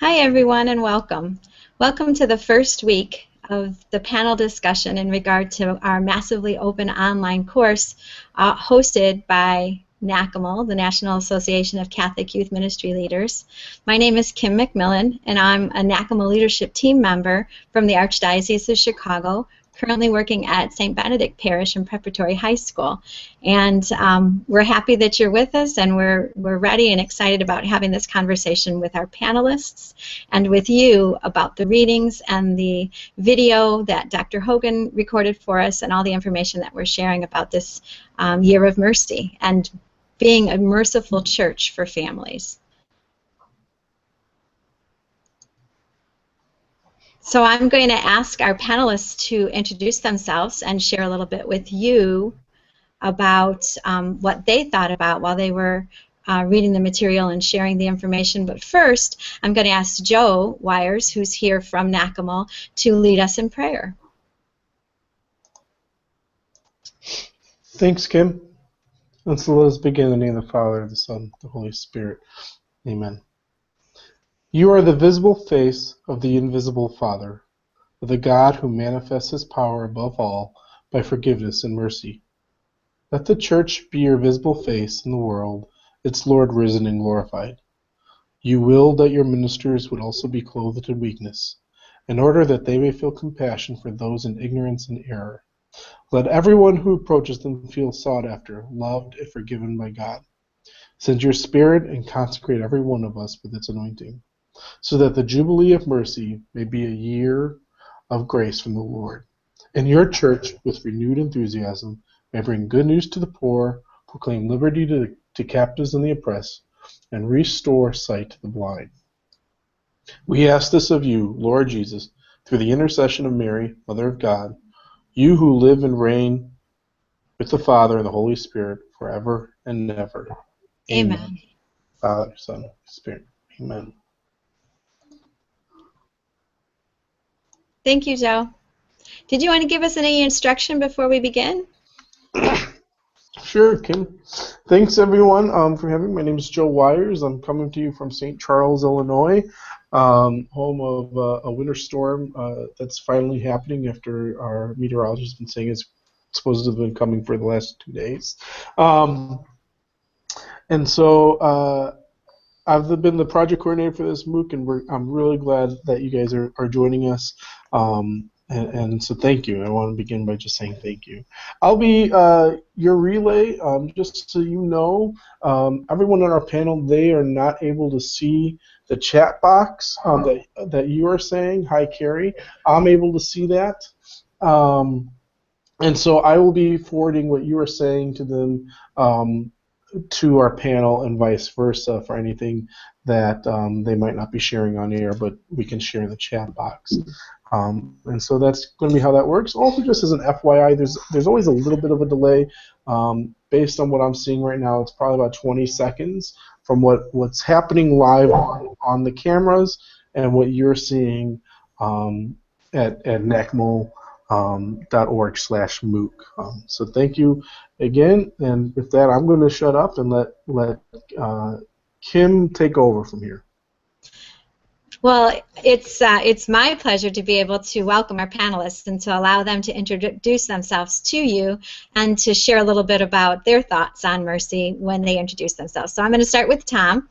Hi everyone and welcome. Welcome to the first week of the panel discussion in regard to our massively open online course hosted by NACYML, the National Association of Catholic Youth Ministry Leaders. My name is Kim McMillan and I'm a NACYML leadership team member from the Archdiocese of Chicago, currently working at St. Benedict Parish and Preparatory High School. And we're happy that you're with us, and we're ready and excited about having this conversation with our panelists and with you about the readings and the video that Dr. Hogan recorded for us and all the information that we're sharing about this Year of Mercy and being a merciful church for families. So I'm going to ask our panelists to introduce themselves and share a little bit with you about what they thought about while they were reading the material and sharing the information. But first, I'm going to ask Joe Wires, who's here from NACYML, to lead us in prayer. Thanks, Kim. And so let us begin in the name of the Father, the Son, the Holy Spirit. Amen. You are the visible face of the invisible Father, of the God who manifests his power above all by forgiveness and mercy. Let the Church be your visible face in the world, its Lord risen and glorified. You willed that your ministers would also be clothed in weakness, in order that they may feel compassion for those in ignorance and error. Let everyone who approaches them feel sought after, loved, and forgiven by God. Send your Spirit and consecrate every one of us with its anointing, so that the Jubilee of Mercy may be a year of grace from the Lord. And your Church, with renewed enthusiasm, may bring good news to the poor, proclaim liberty to captives and the oppressed, and restore sight to the blind. We ask this of you, Lord Jesus, through the intercession of Mary, Mother of God, you who live and reign with the Father and the Holy Spirit forever and ever. Amen. Father, Son, Holy Spirit. Amen. Thank you, Joe. Did you want to give us any instruction before we begin? Sure, Kim. Thanks, everyone, for having me. My name is Joe Wires. I'm coming to you from St. Charles, Illinois, home of a winter storm that's finally happening after our meteorologist has been saying it's supposed to have been coming for the last 2 days. And so I've been the project coordinator for this MOOC, and I'm really glad that you guys are joining us. And so thank you. I want to begin by just saying thank you. I'll be your relay, just so you know. Everyone on our panel, they are not able to see the chat box that you are saying. Hi, Carrie. I'm able to see that. And so I will be forwarding what you are saying to them to our panel and vice versa for anything that they might not be sharing on air, but we can share in the chat box. And so that's going to be how that works. Also, just as an FYI, there's always a little bit of a delay. Based on what I'm seeing right now, it's probably about 20 seconds from what's happening live on the cameras and what you're seeing at NACYML.org/MOOC. So thank you again, and with that, I'm going to shut up and let Kim take over from here. Well, it's my pleasure to be able to welcome our panelists and to allow them to introduce themselves to you and to share a little bit about their thoughts on mercy when they introduce themselves. So I'm going to start with Tom,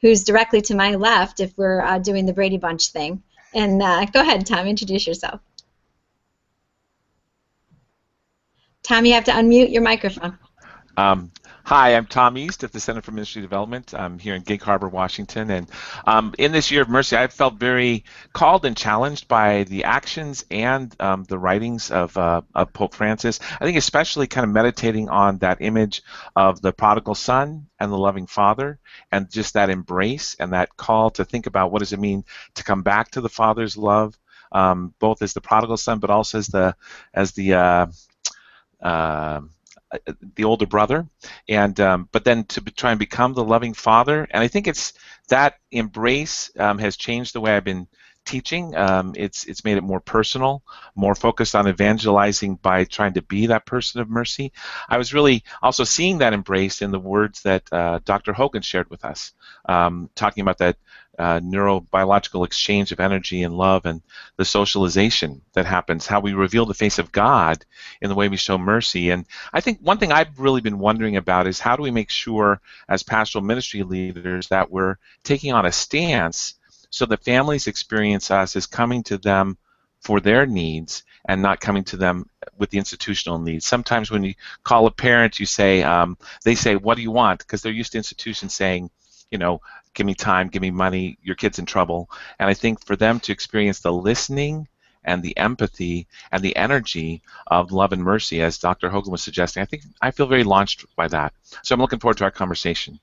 who's directly to my left if we're doing the Brady Bunch thing. And go ahead, Tom, introduce yourself. Tom, you have to unmute your microphone. Hi, I'm Tom East at the Center for Ministry Development. I'm here in Gig Harbor, Washington, and in this Year of Mercy, I felt very called and challenged by the actions and the writings of Pope Francis. I think especially kind of meditating on that image of the prodigal son and the loving father, and just that embrace and that call to think about what does it mean to come back to the Father's love, both as the prodigal son, but also as the older brother, and but then to try and become the loving father. And I think it's that embrace has changed the way I've been teaching. It's made it more personal, more focused on evangelizing by trying to be that person of mercy. I was really also seeing that embrace in the words that Dr. Hogan shared with us, talking about that neurobiological exchange of energy and love, and the socialization that happens, how we reveal the face of God in the way we show mercy. And I think one thing I've really been wondering about is how do we make sure as pastoral ministry leaders that we're taking on a stance so that families experience us as coming to them for their needs and not coming to them with the institutional needs. Sometimes when you call a parent, you say, they say, what do you want? Because they're used to institutions saying, you know, give me time, give me money, your kid's in trouble. And I think for them to experience the listening and the empathy and the energy of love and mercy, as Dr. Hogan was suggesting, I feel very launched by that. So I'm looking forward to our conversation.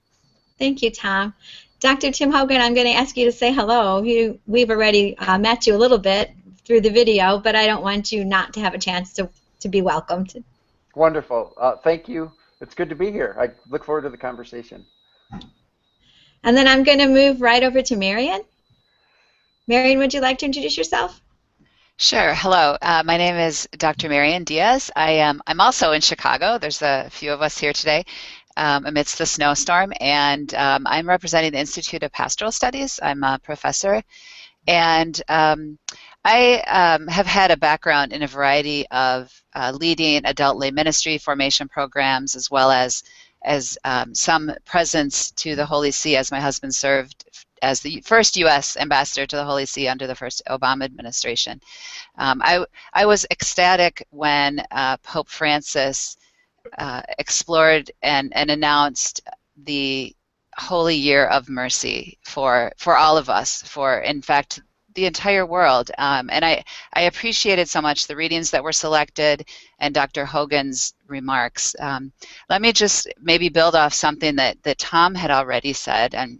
Thank you, Tom. Dr. Tim Hogan, I'm going to ask you to say hello. We've already met you a little bit through the video, but I don't want you not to have a chance to be welcomed. Wonderful. Thank you. It's good to be here. I look forward to the conversation. And then I'm going to move right over to Marian. Marian, would you like to introduce yourself? Sure. Hello. My name is Dr. Marian Diaz. I'm also in Chicago. There's a few of us here today amidst the snowstorm, and I'm representing the Institute of Pastoral Studies. I'm a professor, and I have had a background in a variety of leading adult lay ministry formation programs, as well as some presence to the Holy See, as my husband served as the first U.S. ambassador to the Holy See under the first Obama administration. I was ecstatic when Pope Francis explored and announced the Holy Year of Mercy for all of us, for, in fact, the entire world. And I appreciated so much the readings that were selected and Dr. Hogan's remarks. Let me just maybe build off something that Tom had already said. And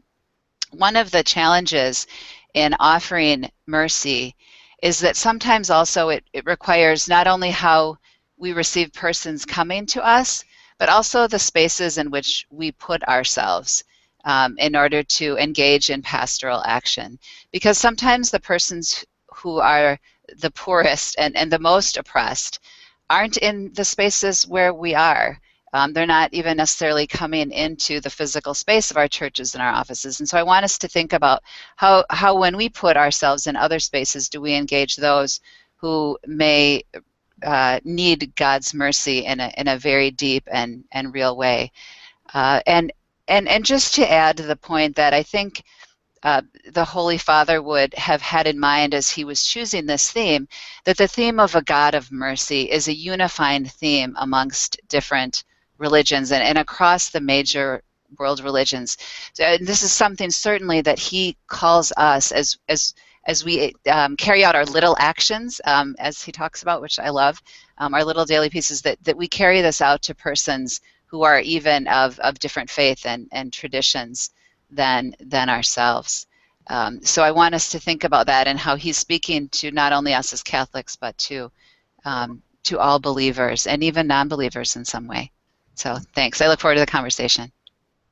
one of the challenges in offering mercy is that sometimes also it requires not only how we receive persons coming to us, but also the spaces in which we put ourselves in order to engage in pastoral action. Because sometimes the persons who are the poorest and the most oppressed aren't in the spaces where we are. They're not even necessarily coming into the physical space of our churches and our offices. And so I want us to think about how when we put ourselves in other spaces, do we engage those who may need God's mercy in a very deep and real way. And just to add to the point that I think the Holy Father would have had in mind as he was choosing this theme, that the theme of a God of mercy is a unifying theme amongst different religions and across the major world religions. So this is something certainly that he calls us as we carry out our little actions, as he talks about, which I love, our little daily pieces, that we carry this out to persons who are even of different faith and traditions than ourselves. So I want us to think about that and how he's speaking to not only us as Catholics, but to all believers and even non-believers in some way. So thanks. I look forward to the conversation.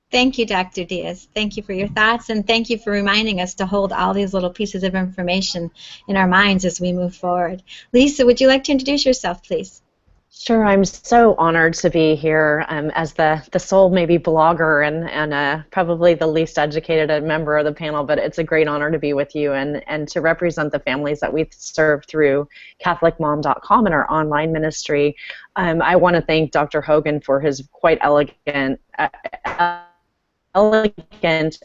Thank you, Dr. Diaz. Thank you for your thoughts, and thank you for reminding us to hold all these little pieces of information in our minds as we move forward. Lisa, would you like to introduce yourself, please? Sure, I'm so honored to be here as the sole maybe blogger and probably the least educated member of the panel, but it's a great honor to be with you and to represent the families that we serve through CatholicMom.com and our online ministry. I want to thank Dr. Hogan for his quite elegant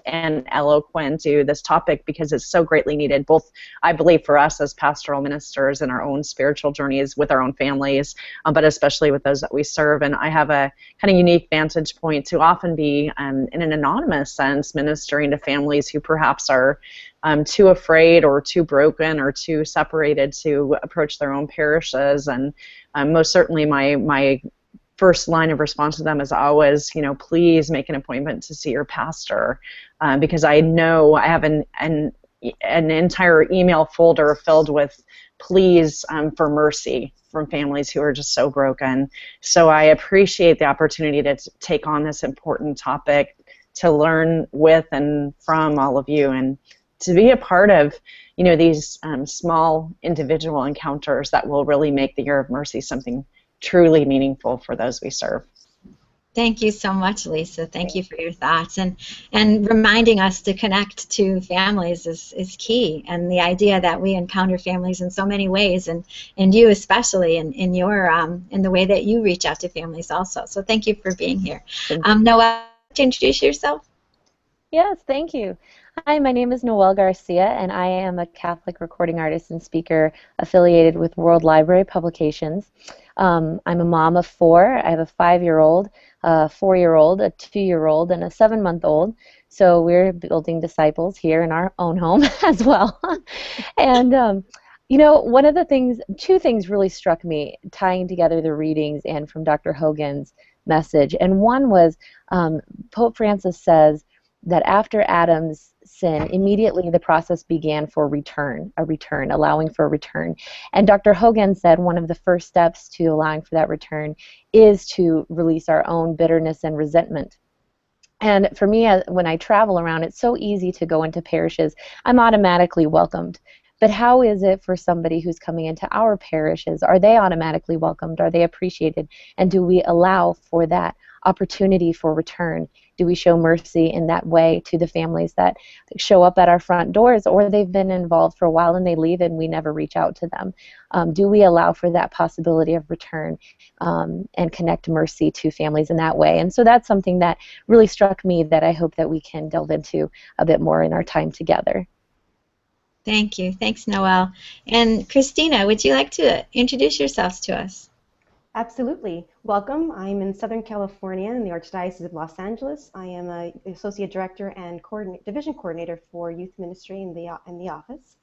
and eloquent to this topic, because it's so greatly needed, both I believe for us as pastoral ministers in our own spiritual journeys with our own families, but especially with those that we serve. And I have a kind of unique vantage point to often be in an anonymous sense ministering to families who perhaps are too afraid or too broken or too separated to approach their own parishes. And most certainly my first line of response to them is always, please make an appointment to see your pastor, because I know I have an entire email folder filled with pleas for mercy from families who are just so broken. So I appreciate the opportunity to take on this important topic, to learn with and from all of you, and to be a part of these small individual encounters that will really make the Year of Mercy something truly meaningful for those we serve. Thank you so much, Lisa. Thank you for your thoughts. And reminding us to connect to families is key. And the idea that we encounter families in so many ways, and you especially in your in the way that you reach out to families also. So thank you for being here. Noelle, to introduce yourself? Yes, thank you. Hi, my name is Noelle Garcia, and I am a Catholic recording artist and speaker affiliated with World Library Publications. I'm a mom of 4. I have a 5-year-old, a 4-year-old, a 2-year-old, and a 7-month-old. So we're building disciples here in our own home as well. And you know, one of the things, 2 things really struck me tying together the readings and from Dr. Hogan's message. And one was Pope Francis says that after Adam's sin, immediately the process began for a return, allowing for a return. And Dr. Hogan said one of the first steps to allowing for that return is to release our own bitterness and resentment. And for me, when I travel around, it's so easy to go into parishes. I'm automatically welcomed. But how is it for somebody who's coming into our parishes? Are they automatically welcomed? Are they appreciated? And do we allow for that opportunity for return? Do we show mercy in that way to the families that show up at our front doors, or they've been involved for a while and they leave and we never reach out to them? Do we allow for that possibility of return and connect mercy to families in that way? And so that's something that really struck me that I hope that we can delve into a bit more in our time together. Thank you. Thanks, Noelle. And Christina, would you like to introduce yourselves to us? Absolutely. Welcome. I'm in Southern California in the Archdiocese of Los Angeles. I am an Associate Director and Division Coordinator for Youth Ministry in the office.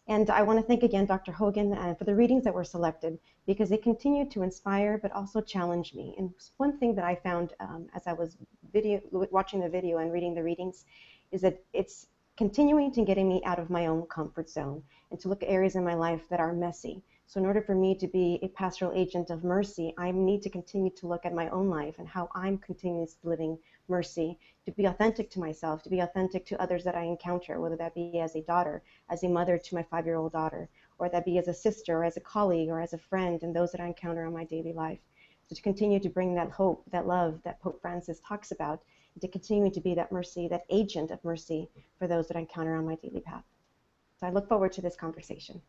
And I want to thank again Dr. Hogan for the readings that were selected, because they continue to inspire but also challenge me. And one thing that I found as I was watching the video and reading the readings is that it's continuing to getting me out of my own comfort zone and to look at areas in my life that are messy. So in order for me to be a pastoral agent of mercy, I need to continue to look at my own life and how I'm continuously living mercy, to be authentic to myself, to be authentic to others that I encounter, whether that be as a daughter, as a mother to my 5-year-old daughter, or that be as a sister, or as a colleague, or as a friend, and those that I encounter in my daily life. So to continue to bring that hope, that love that Pope Francis talks about, and to continue to be that mercy, that agent of mercy for those that I encounter on my daily path. So I look forward to this conversation.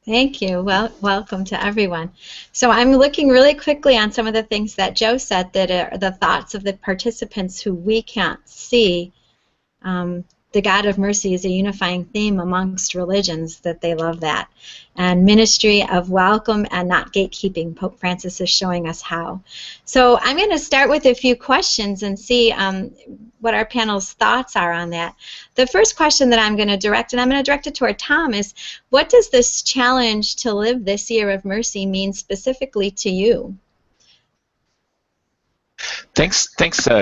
Thank you. Well, welcome to everyone. So I'm looking really quickly on some of the things that Joe said that are the thoughts of the participants who we can't see. The God of mercy is a unifying theme amongst religions, that they love that. And ministry of welcome and not gatekeeping, Pope Francis is showing us how. So I'm going to start with a few questions and see what our panel's thoughts are on that. The first question that I'm going to direct, and I'm going to direct it toward Tom, is what does this challenge to live this year of mercy mean specifically to you? Thanks,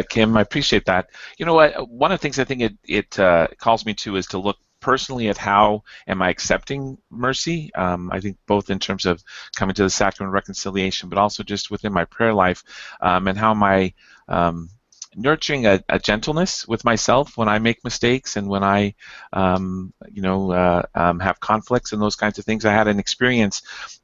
Kim. I appreciate that. You know what? One of the things I think it calls me to is to look personally at how am I accepting mercy. I think both in terms of coming to the sacrament of reconciliation, but also just within my prayer life, and how am I nurturing a gentleness with myself when I make mistakes and when I, have conflicts and those kinds of things. I had an experience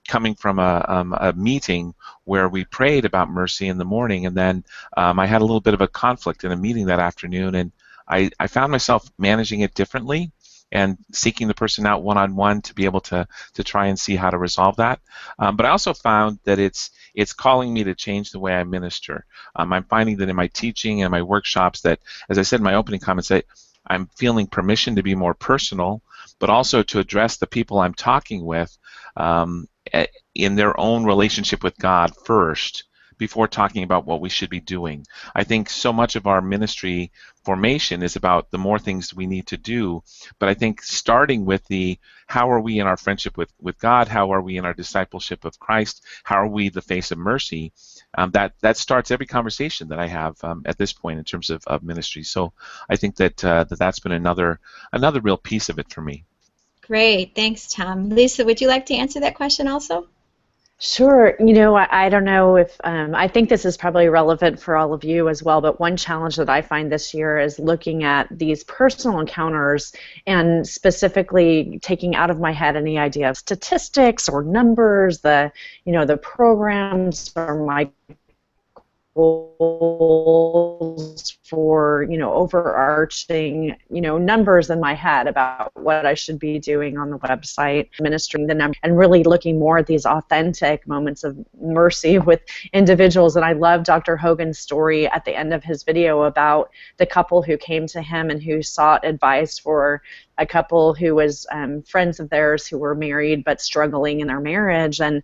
coming from a meeting where we prayed about mercy in the morning, and then I had a little bit of a conflict in a meeting that afternoon, and I found myself managing it differently and seeking the person out one-on-one to be able to try and see how to resolve that. But I also found that it's calling me to change the way I minister. I'm finding that in my teaching and my workshops that, as I said in my opening comments, I'm feeling permission to be more personal, but also to address the people I'm talking with in their own relationship with God first, before talking about what we should be doing. I think so much of our ministry formation is about the more things we need to do, but I think starting with the how are we in our friendship with God, how are we in our discipleship of Christ, how are we the face of mercy, that starts every conversation that I have at this point in terms of ministry. So I think that that's been another real piece of it for me. Great, thanks, Tom. Lisa, would you like to answer that question also? Sure. You know, I don't know if, I think this is probably relevant for all of you as well, but one challenge that I find this year is looking at these personal encounters and specifically taking out of my head any idea of statistics or numbers, the programs or my goals for, overarching, numbers in my head about what I should be doing on the website, administering the number, and really looking more at these authentic moments of mercy with individuals. And I love Dr. Hogan's story at the end of his video about the couple who came to him and who sought advice for a couple who was friends of theirs who were married but struggling in their marriage, and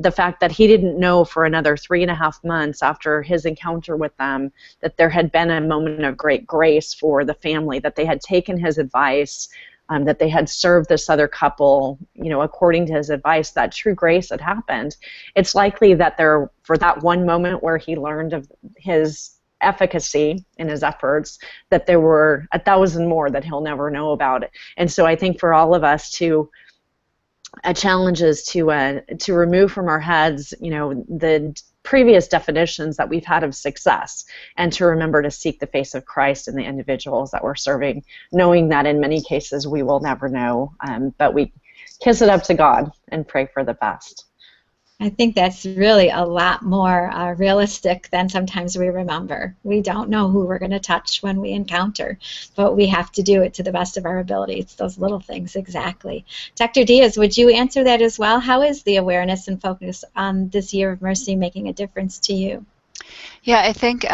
the fact that he didn't know for another 3.5 months after his encounter with them that there had been a moment of great grace for the family, that they had taken his advice, that they had served this other couple, according to his advice, that true grace had happened. It's likely that for that one moment where he learned of his efficacy in his efforts, that there were 1,000 more that he'll never know about it. And so I think for all of us a challenge is to remove from our heads, the previous definitions that we've had of success, and to remember to seek the face of Christ in the individuals that we're serving, knowing that in many cases we will never know, but we kiss it up to God and pray for the best. I think that's really a lot more realistic than sometimes we remember. We don't know who we're going to touch when we encounter, but we have to do it to the best of our ability. It's those little things, exactly. Dr. Diaz, would you answer that as well? How is the awareness and focus on this year of mercy making a difference to you? Yeah, I think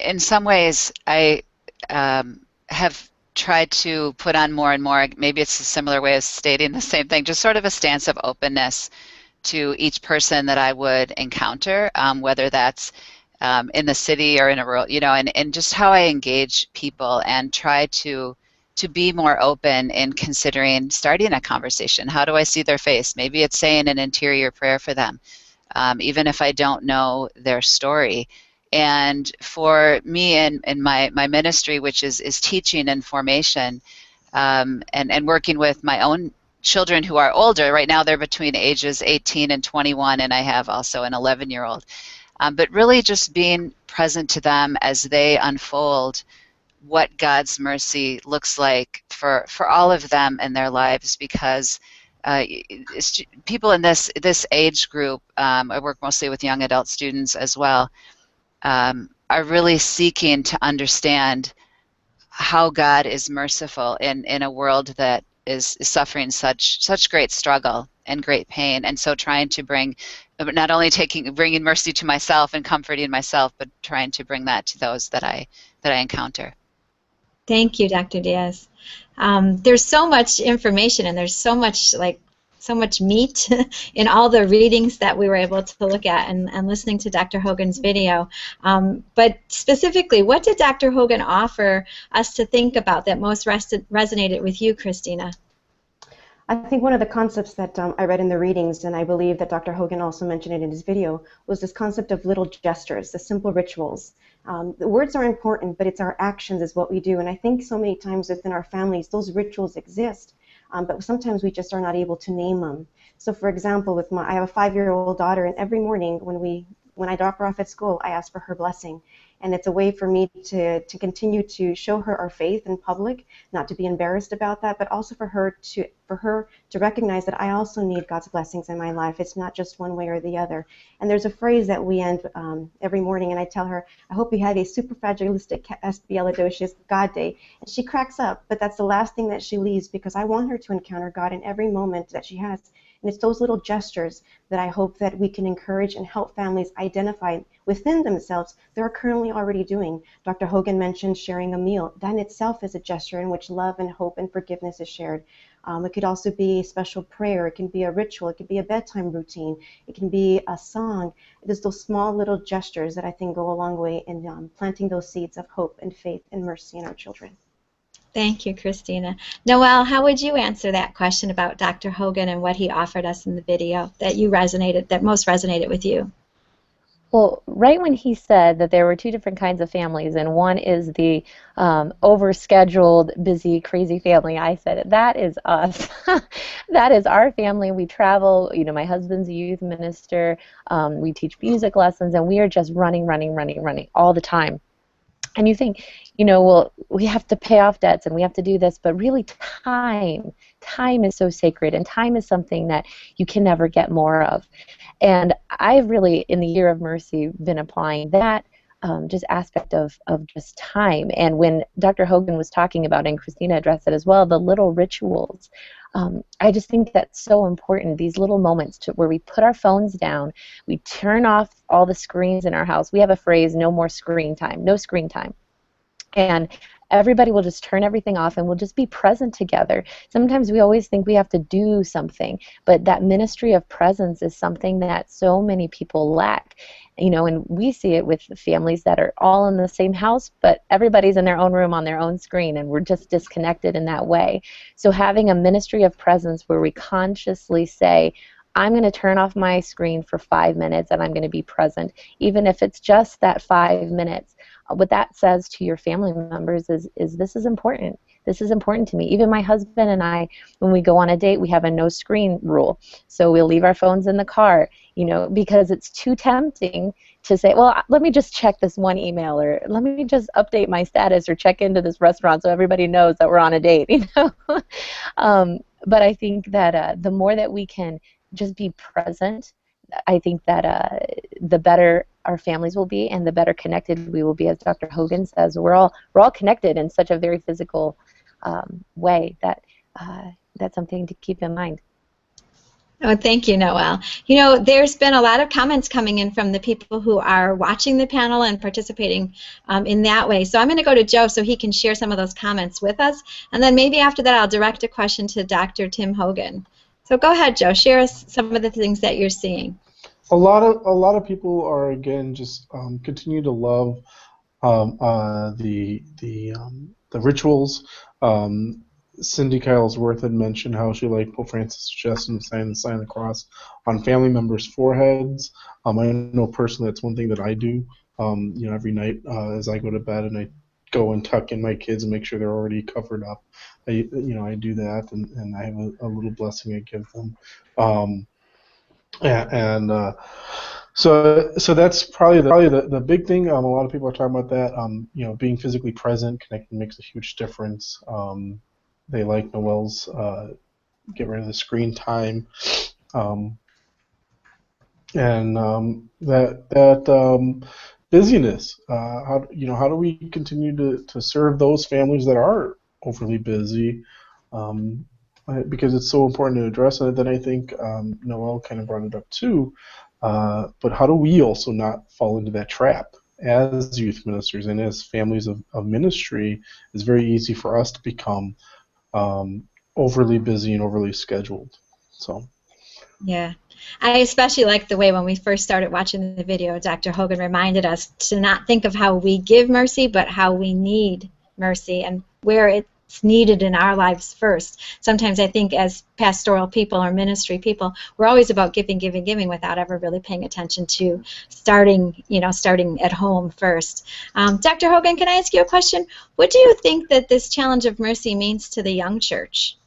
in some ways I have tried to put on more and more, maybe it's a similar way of stating the same thing, just sort of a stance of openness to each person that I would encounter, whether that's in the city or in a rural, and just how I engage people and try to be more open in considering starting a conversation. How do I see their face? Maybe it's saying an interior prayer for them, even if I don't know their story. And for me in my ministry, which is teaching and formation, and working with my own children who are older. Right now they're between ages 18 and 21, and I have also an 11-year-old. But really just being present to them as they unfold what God's mercy looks like for all of them in their lives, because people in this age group, I work mostly with young adult students as well, are really seeking to understand how God is merciful in a world that is suffering such great struggle and great pain, and so trying to bring, not only bringing mercy to myself and comforting myself, but trying to bring that to those that I encounter. Thank you, Dr. Diaz. There's so much information, and there's so much meat in all the readings that we were able to look at and listening to Dr. Hogan's video. But specifically, what did Dr. Hogan offer us to think about that most resonated with you, Christina? I think one of the concepts that I read in the readings, and I believe that Dr. Hogan also mentioned it in his video, was this concept of little gestures, the simple rituals. The words are important, but it's our actions is what we do. And I think so many times within our families, those rituals exist. But sometimes we just are not able to name them. So, for example, I have a 5-year-old daughter, and every morning when I drop her off at school, I ask for her blessing, and it's a way for me to continue to show her our faith in public, not to be embarrassed about that, but also for her to recognize that I also need God's blessings in my life. It's not just one way or the other. And there's a phrase that we end every morning, and I tell her, I hope you have a superfragilistic God day. And she cracks up, but that's the last thing that she leaves, because I want her to encounter God in every moment that she has. And it's those little gestures that I hope that we can encourage and help families identify within themselves they're currently already doing. Dr. Hogan mentioned sharing a meal. That in itself is a gesture in which love and hope and forgiveness is shared. It could also be a special prayer. It can be a ritual. It could be a bedtime routine. It can be a song. It is those small little gestures that I think go a long way in planting those seeds of hope and faith and mercy in our children. Thank you, Christina. Noelle, how would you answer that question about Dr. Hogan and what he offered us in the video that most resonated with you? Well, right when he said that there were two different kinds of families, and one is the overscheduled, busy, crazy family, I said, that is us. That is our family. We travel. My husband's a youth minister. We teach music lessons, and we are just running all the time. And you think, well, we have to pay off debts and we have to do this, but really time is so sacred, and time is something that you can never get more of. And I've really, in the year of mercy, been applying that just aspect of just time. And when Dr. Hogan was talking about, and Christina addressed it as well, the little rituals, I just think that's so important, these little moments where we put our phones down, we turn off all the screens in our house. We have a phrase, no more screen time, no screen time. And everybody will just turn everything off and we'll just be present together. Sometimes we always think we have to do something, but that ministry of presence is something that so many people lack. You know, and we see it with families that are all in the same house, but everybody's in their own room on their own screen, and we're just disconnected in that way. So having a ministry of presence where we consciously say, I'm going to turn off my screen for 5 minutes and I'm going to be present, even if it's just that 5 minutes. What that says to your family members is this is important. This is important to me. Even my husband and I, when we go on a date, we have a no screen rule. So we'll leave our phones in the car, you know, because it's too tempting to say, well, let me just check this one email, or let me just update my status, or check into this restaurant so everybody knows that we're on a date, you know. But I think that the more that we can just be present, I think that the better our families will be, and the better connected we will be. As Dr. Hogan says, we're all connected in such a very physical way that that's something to keep in mind. Oh, thank you, Noelle. You know, there's been a lot of comments coming in from the people who are watching the panel and participating in that way. So I'm going to go to Joe so he can share some of those comments with us, and then maybe after that I'll direct a question to Dr. Tim Hogan. So go ahead, Joe. Share us some of the things that you're seeing. A lot of people are, again, just continue to love the rituals. Cindy Kylesworth had mentioned how she liked Pope Francis' suggestion to sign the cross on family members' foreheads. I know personally that's one thing that I do. You know, every night as I go to bed and I go and tuck in my kids and make sure they're already covered up. I do that, and I have a little blessing I give them. So that's probably the big thing. A lot of people are talking about that. You know, being physically present, connecting makes a huge difference. They like Noelle's get rid of the screen time, and that busyness. How do we continue to serve those families that are overly busy? Because it's so important to address it. Then I think Noelle kind of brought it up too. But how do we also not fall into that trap as youth ministers and as families of ministry? It's very easy for us to become overly busy and overly scheduled. So. Yeah. I especially like the way when we first started watching the video, Dr. Hogan reminded us to not think of how we give mercy, but how we need mercy and where it's needed in our lives first. Sometimes I think as pastoral people or ministry people, we're always about giving without ever really paying attention to starting at home first. Dr. Hogan, can I ask you a question? What do you think that this challenge of mercy means to the young church?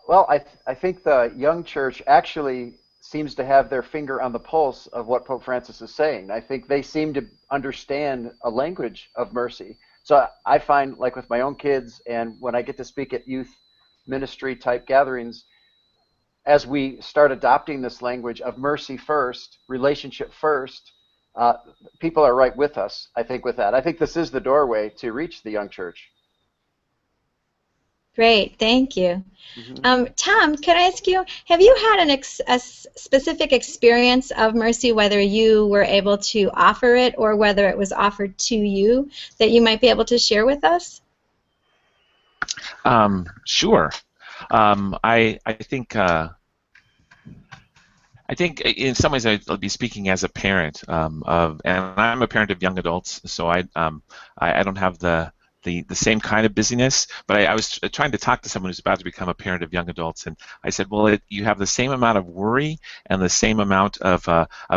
Well, I think the young church actually seems to have their finger on the pulse of what Pope Francis is saying. I think they seem to understand a language of mercy. So I find, like with my own kids, and when I get to speak at youth ministry type gatherings, as we start adopting this language of mercy first, relationship first, people are right with us, I think, with that. I think this is the doorway to reach the young church. Great, thank you. Mm-hmm. Tom, can I ask you, have you had a specific experience of mercy, whether you were able to offer it or whether it was offered to you, that you might be able to share with us? Sure. I think in some ways I'll be speaking as a parent and I'm a parent of young adults, so I don't have the same kind of busyness, but I was trying to talk to someone who's about to become a parent of young adults, and I said, well, you have the same amount of worry and the same amount of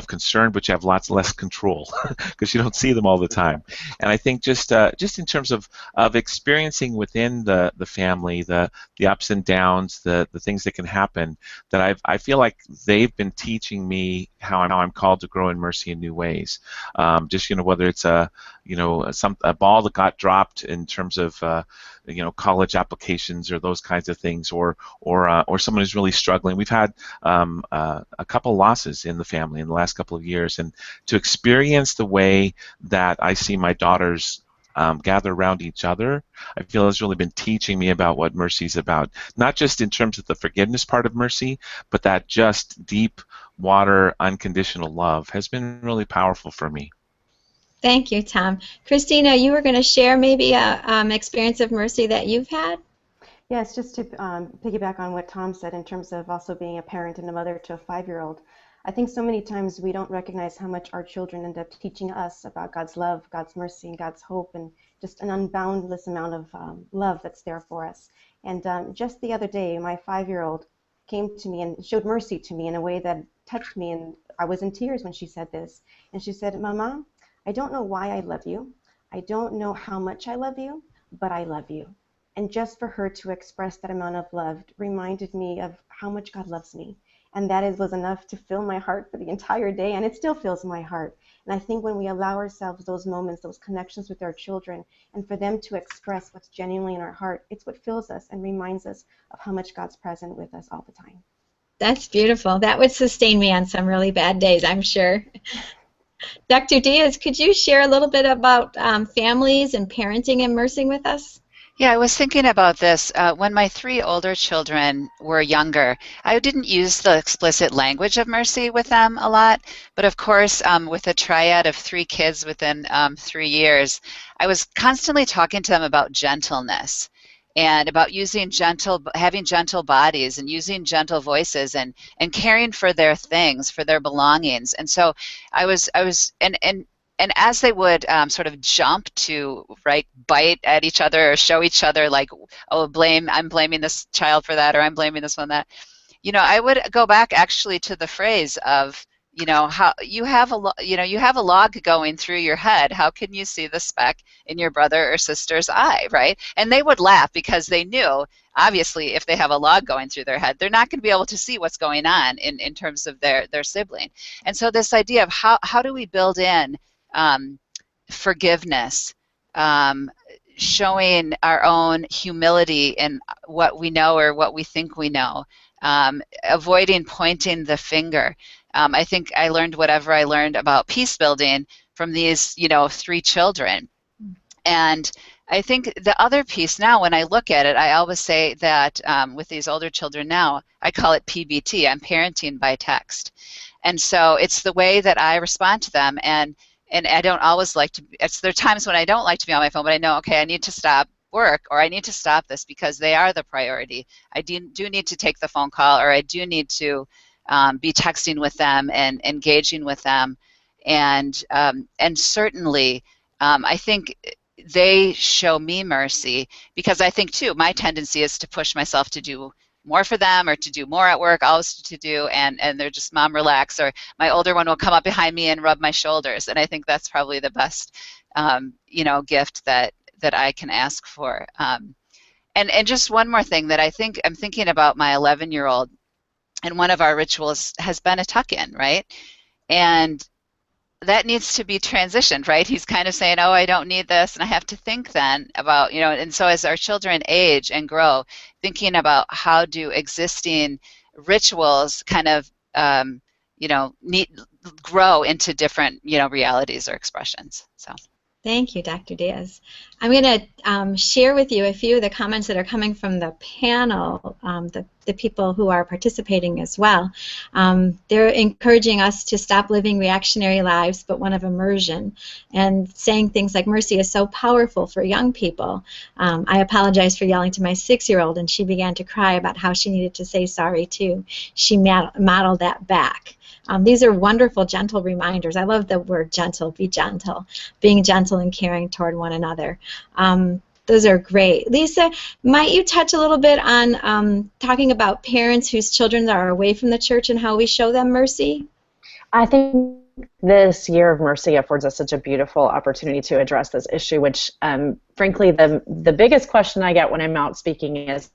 concern, but you have lots less control because you don't see them all the time. And I think just in terms of experiencing within the family the ups and downs, the things that can happen, that I feel like they've been teaching me how I'm called to grow in mercy in new ways. Just whether it's a ball that got dropped in terms of college applications or those kinds of things, or someone who's really struggling. We've had a couple losses in the family in the last couple of years, and to experience the way that I see my daughters gather around each other, I feel has really been teaching me about what mercy is about. Not just in terms of the forgiveness part of mercy, but that just deep water, unconditional love has been really powerful for me. Thank you, Tom. Christina, you were going to share maybe an experience of mercy that you've had? Yes, just to piggyback on what Tom said in terms of also being a parent and a mother to a 5-year-old. I think so many times we don't recognize how much our children end up teaching us about God's love, God's mercy, and God's hope, and just an unboundless amount of love that's there for us. And just the other day, my 5-year-old came to me and showed mercy to me in a way that touched me, and I was in tears when she said this. And she said, "Mama, I don't know why I love you. I don't know how much I love you, but I love you." And just for her to express that amount of love reminded me of how much God loves me. And that was enough to fill my heart for the entire day, and it still fills my heart. And I think when we allow ourselves those moments, those connections with our children, and for them to express what's genuinely in our heart, it's what fills us and reminds us of how much God's present with us all the time. That's beautiful. That would sustain me on some really bad days, I'm sure. Dr. Diaz, could you share a little bit about families and parenting and immersing with us? Yeah, I was thinking about this. When my 3 older children were younger, I didn't use the explicit language of mercy with them a lot, but of course, with a triad of 3 kids within 3 years, I was constantly talking to them about gentleness and about having gentle bodies and using gentle voices and caring for their things, for their belongings. And so and as they would sort of jump to bite at each other or show each other like, oh, I'm blaming this child for that, or I'm blaming this one that, I would go back actually to the phrase of, how you have a log going through your head. How can you see the speck in your brother or sister's eye, right? And they would laugh because they knew, obviously, if they have a log going through their head, they're not going to be able to see what's going on in terms of their sibling. And so this idea of how do we build in forgiveness, showing our own humility in what we know or what we think we know, avoiding pointing the finger. I think I learned whatever I learned about peace building from these, 3 children. And I think the other piece now, when I look at it, I always say that with these older children now, I call it PBT. I'm parenting by text. And so it's the way that I respond to them. And I don't always like to, there are times when I don't like to be on my phone, but I know, okay, I need to stop work, or I need to stop this because they are the priority. I do need to take the phone call, or I do need to be texting with them and engaging with them. And certainly, I think they show me mercy, because I think, too, my tendency is to push myself to do more for them or to do more at work, always to do, and they're just, Mom, relax. Or my older one will come up behind me and rub my shoulders, and I think that's probably the best, gift that I can ask for. And just one more thing that I'm thinking about my 11-year-old, and one of our rituals has been a tuck-in, right? And that needs to be transitioned, right? He's kind of saying, oh, I don't need this, and I have to think then about, and so as our children age and grow, thinking about how do existing rituals kind of, grow into different, realities or expressions. So. Thank you, Dr. Diaz. I'm going to share with you a few of the comments that are coming from the panel, the people who are participating as well. They're encouraging us to stop living reactionary lives, but one of immersion, and saying things like mercy is so powerful for young people. I apologized for yelling to my 6-year-old, and she began to cry about how she needed to say sorry too. She modeled that back. These are wonderful, gentle reminders. I love the word gentle, be gentle, being gentle and caring toward one another. Those are great. Lisa, might you touch a little bit on talking about parents whose children are away from the church and how we show them mercy? I think this year of mercy affords us such a beautiful opportunity to address this issue, which frankly the biggest question I get when I'm out speaking is,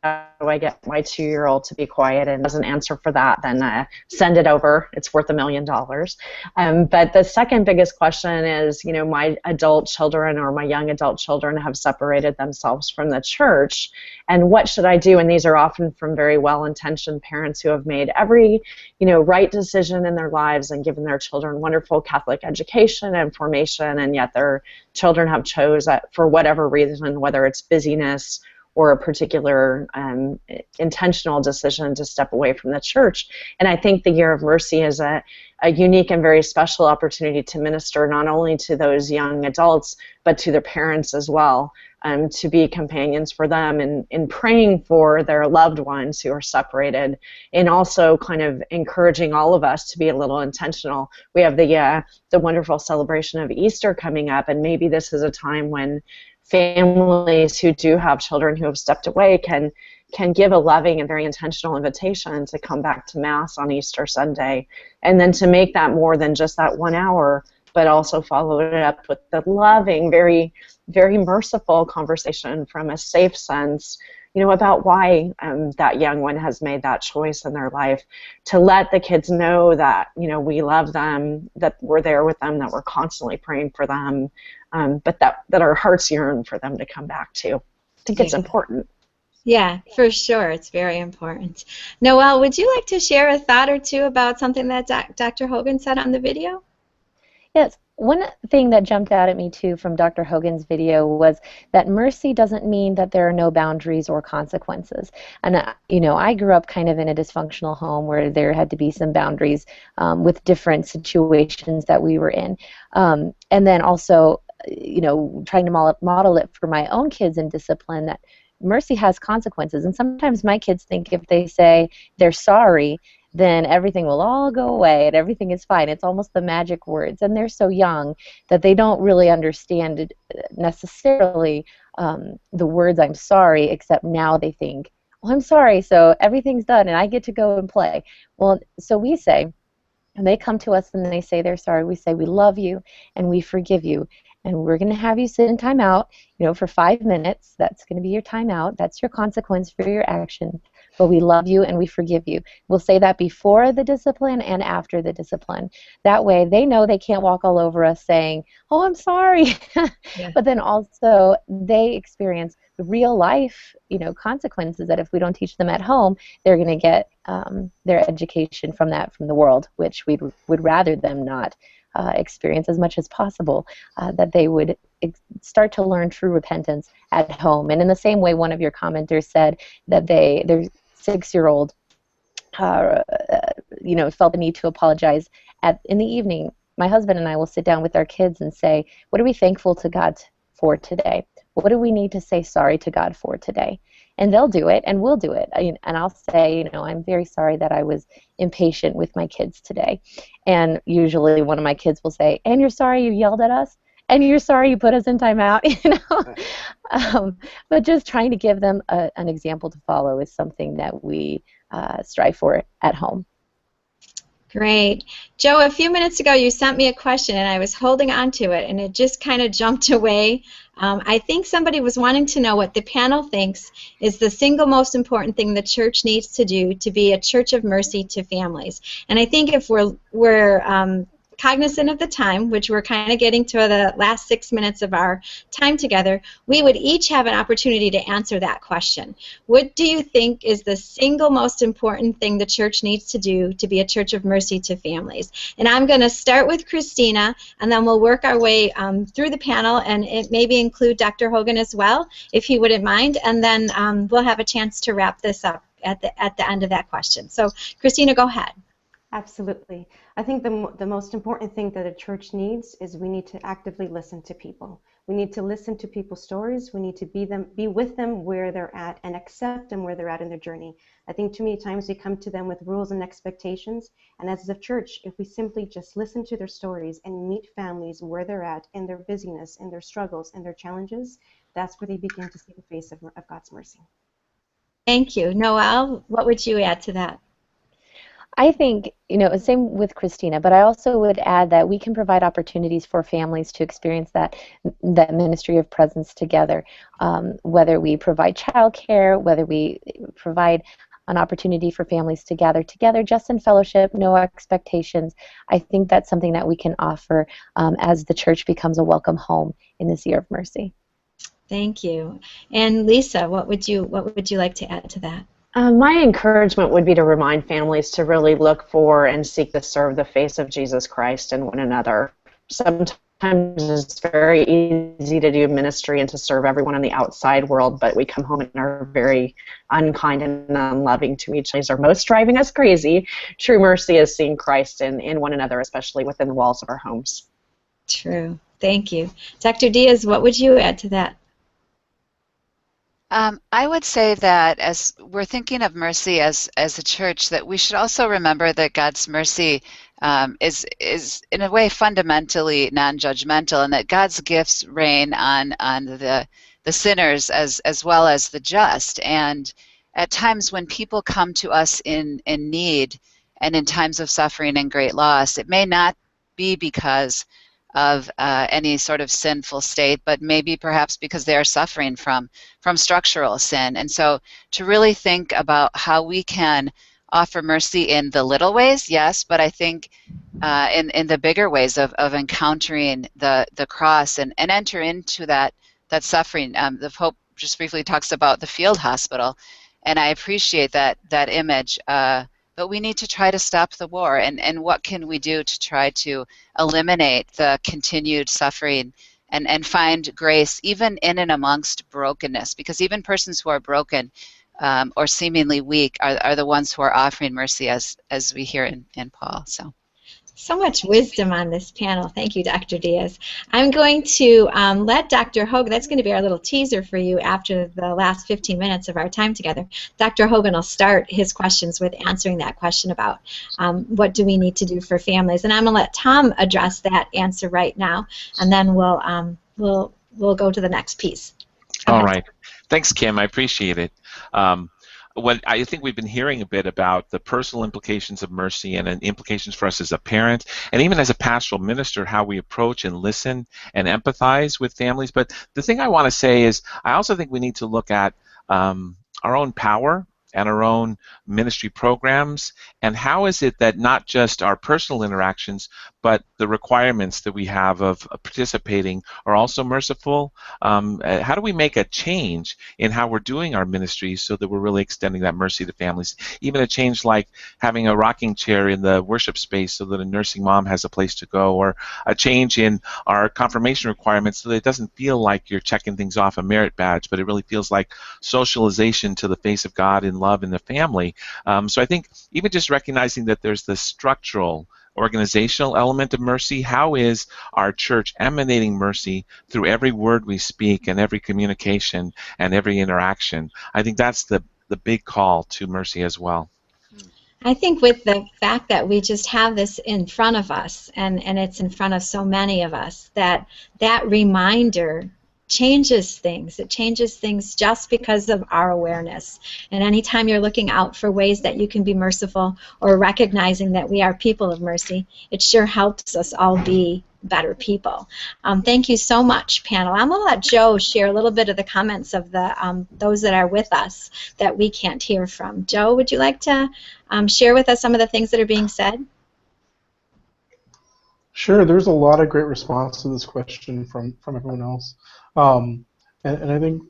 do I get my 2-year-old to be quiet and doesn't answer for that, then send it over. It's worth $1 million. But the second biggest question is, you know, my adult children or my young adult children have separated themselves from the church, and what should I do? And these are often from very well-intentioned parents who have made every, you know, right decision in their lives and given their children wonderful Catholic education and formation, and yet their children have chose, for whatever reason, whether it's busyness or a particular intentional decision to step away from the church. And I think the Year of Mercy is a unique and very special opportunity to minister not only to those young adults, but to their parents as well, to be companions for them in praying for their loved ones who are separated, and also kind of encouraging all of us to be a little intentional. We have the wonderful celebration of Easter coming up, and maybe this is a time when families who do have children who have stepped away can give a loving and very intentional invitation to come back to Mass on Easter Sunday, and then to make that more than just that 1 hour, but also follow it up with the loving, very, very merciful conversation from a safe sense, you know, about why that young one has made that choice in their life, to let the kids know that, you know, we love them, that we're there with them, that we're constantly praying for them, but that our hearts yearn for them to come back to. I think it's important. Yeah, for sure. It's very important. Noelle, would you like to share a thought or two about something that Dr. Hogan said on the video? Yes. One thing that jumped out at me, too, from Dr. Hogan's video was that mercy doesn't mean that there are no boundaries or consequences. And, you know, I grew up kind of in a dysfunctional home where there had to be some boundaries with different situations that we were in. And then also, you know, trying to model it for my own kids in discipline, that mercy has consequences. And sometimes my kids think if they say they're sorry, then everything will all go away and everything is fine. It's almost the magic words. And they're so young that they don't really understand necessarily the words I'm sorry, except now they think, oh, I'm sorry, so everything's done and I get to go and play. Well, so we say, and they come to us and they say they're sorry, we say we love you and we forgive you. And we're going to have you sit in timeout, you know, for 5 minutes. That's going to be your timeout. That's your consequence for your action. But we love you and we forgive you. We'll say that before the discipline and after the discipline. That way they know they can't walk all over us saying, oh, I'm sorry. Yeah. But then also they experience the real life, you know, consequences that if we don't teach them at home, they're going to get their education from that, from the world, which we would rather them not experience as much as possible, that they would start to learn true repentance at home. And in the same way, one of your commenters said that their 6-year-old you know, felt the need to apologize in the evening. My husband and I will sit down with our kids and say, what are we thankful to God for today? What do we need to say sorry to God for today? And they'll do it, and we'll do it. And I'll say, you know, I'm very sorry that I was impatient with my kids today. And usually one of my kids will say, and you're sorry you yelled at us? And you're sorry you put us in timeout? You know? But just trying to give them an example to follow is something that we strive for at home. Great. Joe, a few minutes ago you sent me a question and I was holding on to it and it just kind of jumped away. I think somebody was wanting to know what the panel thinks is the single most important thing the church needs to do to be a church of mercy to families. And I think if we're cognizant of the time, which we're kind of getting to the last 6 minutes of our time together, we would each have an opportunity to answer that question. What do you think is the single most important thing the church needs to do to be a church of mercy to families? And I'm going to start with Christina, and then we'll work our way through the panel, and it maybe include Dr. Hogan as well, if he wouldn't mind, and then we'll have a chance to wrap this up at the end of that question. So, Christina, go ahead. Absolutely. I think the most important thing that a church needs is we need to actively listen to people. We need to listen to people's stories. We need to be with them where they're at and accept them where they're at in their journey. I think too many times we come to them with rules and expectations, and as a church, if we simply just listen to their stories and meet families where they're at in their busyness, in their struggles, in their challenges, that's where they begin to see the face of God's mercy. Thank you. Noelle, what would you add to that? I think, same with Christina, but I also would add that we can provide opportunities for families to experience that ministry of presence together, whether we provide childcare, whether we provide an opportunity for families to gather together just in fellowship, no expectations. I think that's something that we can offer as the church becomes a welcome home in this year of mercy. Thank you. And Lisa, what would you like to add to that? My encouragement would be to remind families to really look for and seek to serve the face of Jesus Christ in one another. Sometimes it's very easy to do ministry and to serve everyone in the outside world, but we come home and are very unkind and unloving to each other, most driving us crazy. True mercy is seeing Christ in one another, especially within the walls of our homes. True. Thank you. Dr. Diaz, what would you add to that? I would say that as we're thinking of mercy as a church, that we should also remember that God's mercy is in a way fundamentally non-judgmental, and that God's gifts reign on the sinners as well as the just. And at times when people come to us in need and in times of suffering and great loss, it may not be because of any sort of sinful state, but maybe perhaps because they are suffering from structural sin. And so to really think about how we can offer mercy in the little ways, yes, but I think in the bigger ways of encountering the cross and enter into that suffering. The Pope just briefly talks about the field hospital, and I appreciate that image. But we need to try to stop the war, and what can we do to try to eliminate the continued suffering and find grace even in and amongst brokenness, because even persons who are broken or seemingly weak are the ones who are offering mercy, as we hear in Paul. So much wisdom on this panel. Thank you, Dr. Diaz. I'm going to let Dr. Hogan, that's going to be our little teaser for you after the last 15 minutes of our time together. Dr. Hogan will start his questions with answering that question about what do we need to do for families. And I'm going to let Tom address that answer right now, and then we'll go to the next piece. All right. Thanks, Kim. I appreciate it. I think we've been hearing a bit about the personal implications of mercy and implications for us as a parent and even as a pastoral minister, how we approach and listen and empathize with families. But the thing I want to say is I also think we need to look at our own power and our own ministry programs, and how is it that not just our personal interactions, but the requirements that we have of participating are also merciful? How do we make a change in how we're doing our ministry so that we're really extending that mercy to families? Even a change like having a rocking chair in the worship space so that a nursing mom has a place to go, or a change in our confirmation requirements so that it doesn't feel like you're checking things off a merit badge, but it really feels like socialization to the face of God in love in the family. So I think even just recognizing that there's this structural organizational element of mercy. How is our church emanating mercy through every word we speak and every communication and every interaction? I think that's the big call to mercy as well. I think with the fact that we just have this in front of us, and it's in front of so many of us, that reminder changes things. It changes things just because of our awareness. And anytime you're looking out for ways that you can be merciful or recognizing that we are people of mercy, it sure helps us all be better people. Thank you so much, panel. I'm going to let Joe share a little bit of the comments of the those that are with us that we can't hear from. Joe, would you like to share with us some of the things that are being said? Sure. There's a lot of great response to this question from everyone else. And I think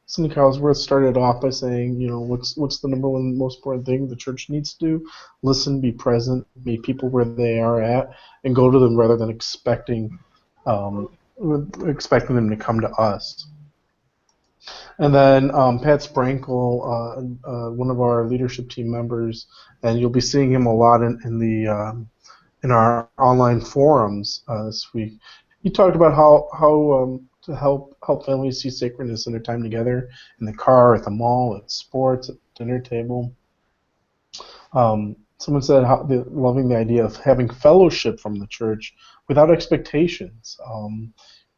Cindy Cowsworth started off by saying, what's the number one most important thing the church needs to do? Listen, be present, meet people where they are at, and go to them rather than expecting them to come to us. And then Pat Sprankle, one of our leadership team members, and you'll be seeing him a lot in our online forums this week. He talked about how to help families see sacredness in their time together, in the car, at the mall, at sports, at the dinner table. Someone said loving the idea of having fellowship from the church without expectations.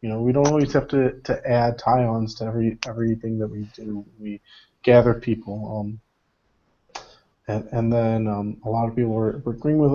We don't always have to add tie-ons to everything that we do. We gather people. and then a lot of people were agreeing with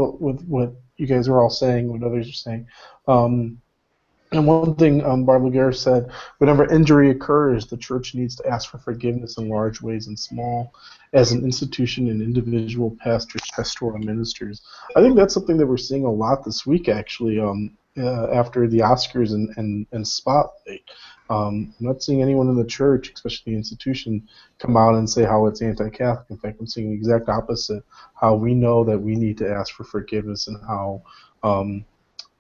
what you guys are all saying, what others are saying. And one thing Barb Laguerre said, whenever injury occurs, the church needs to ask for forgiveness in large ways and small, as an institution and individual pastors, pastoral ministers. I think that's something that we're seeing a lot this week, actually, after the Oscars and Spotlight. I'm not seeing anyone in the church, especially the institution, come out and say how it's anti-Catholic. In fact, I'm seeing the exact opposite, how we know that we need to ask for forgiveness and how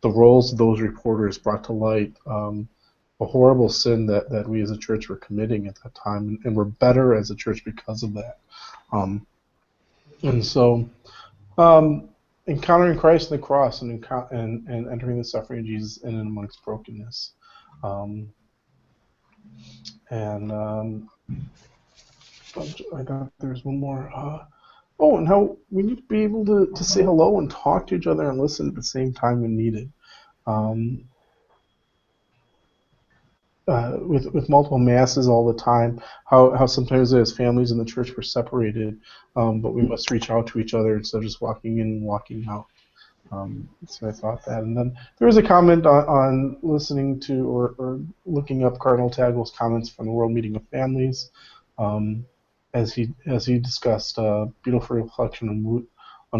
the roles of those reporters brought to light a horrible sin that we as a church were committing at that time, and we're better as a church because of that. And so, encountering Christ on the cross and entering the suffering of Jesus in and amongst brokenness. I got there's one more. Oh, and how we need to be able to say hello and talk to each other and listen at the same time when needed. With multiple masses all the time, how sometimes as families in the church we're separated, but we must reach out to each other instead of just walking in and walking out. So I thought that. And then there was a comment on listening to or looking up Cardinal Taggle's comments from the World Meeting of Families, as he discussed beautiful reflection on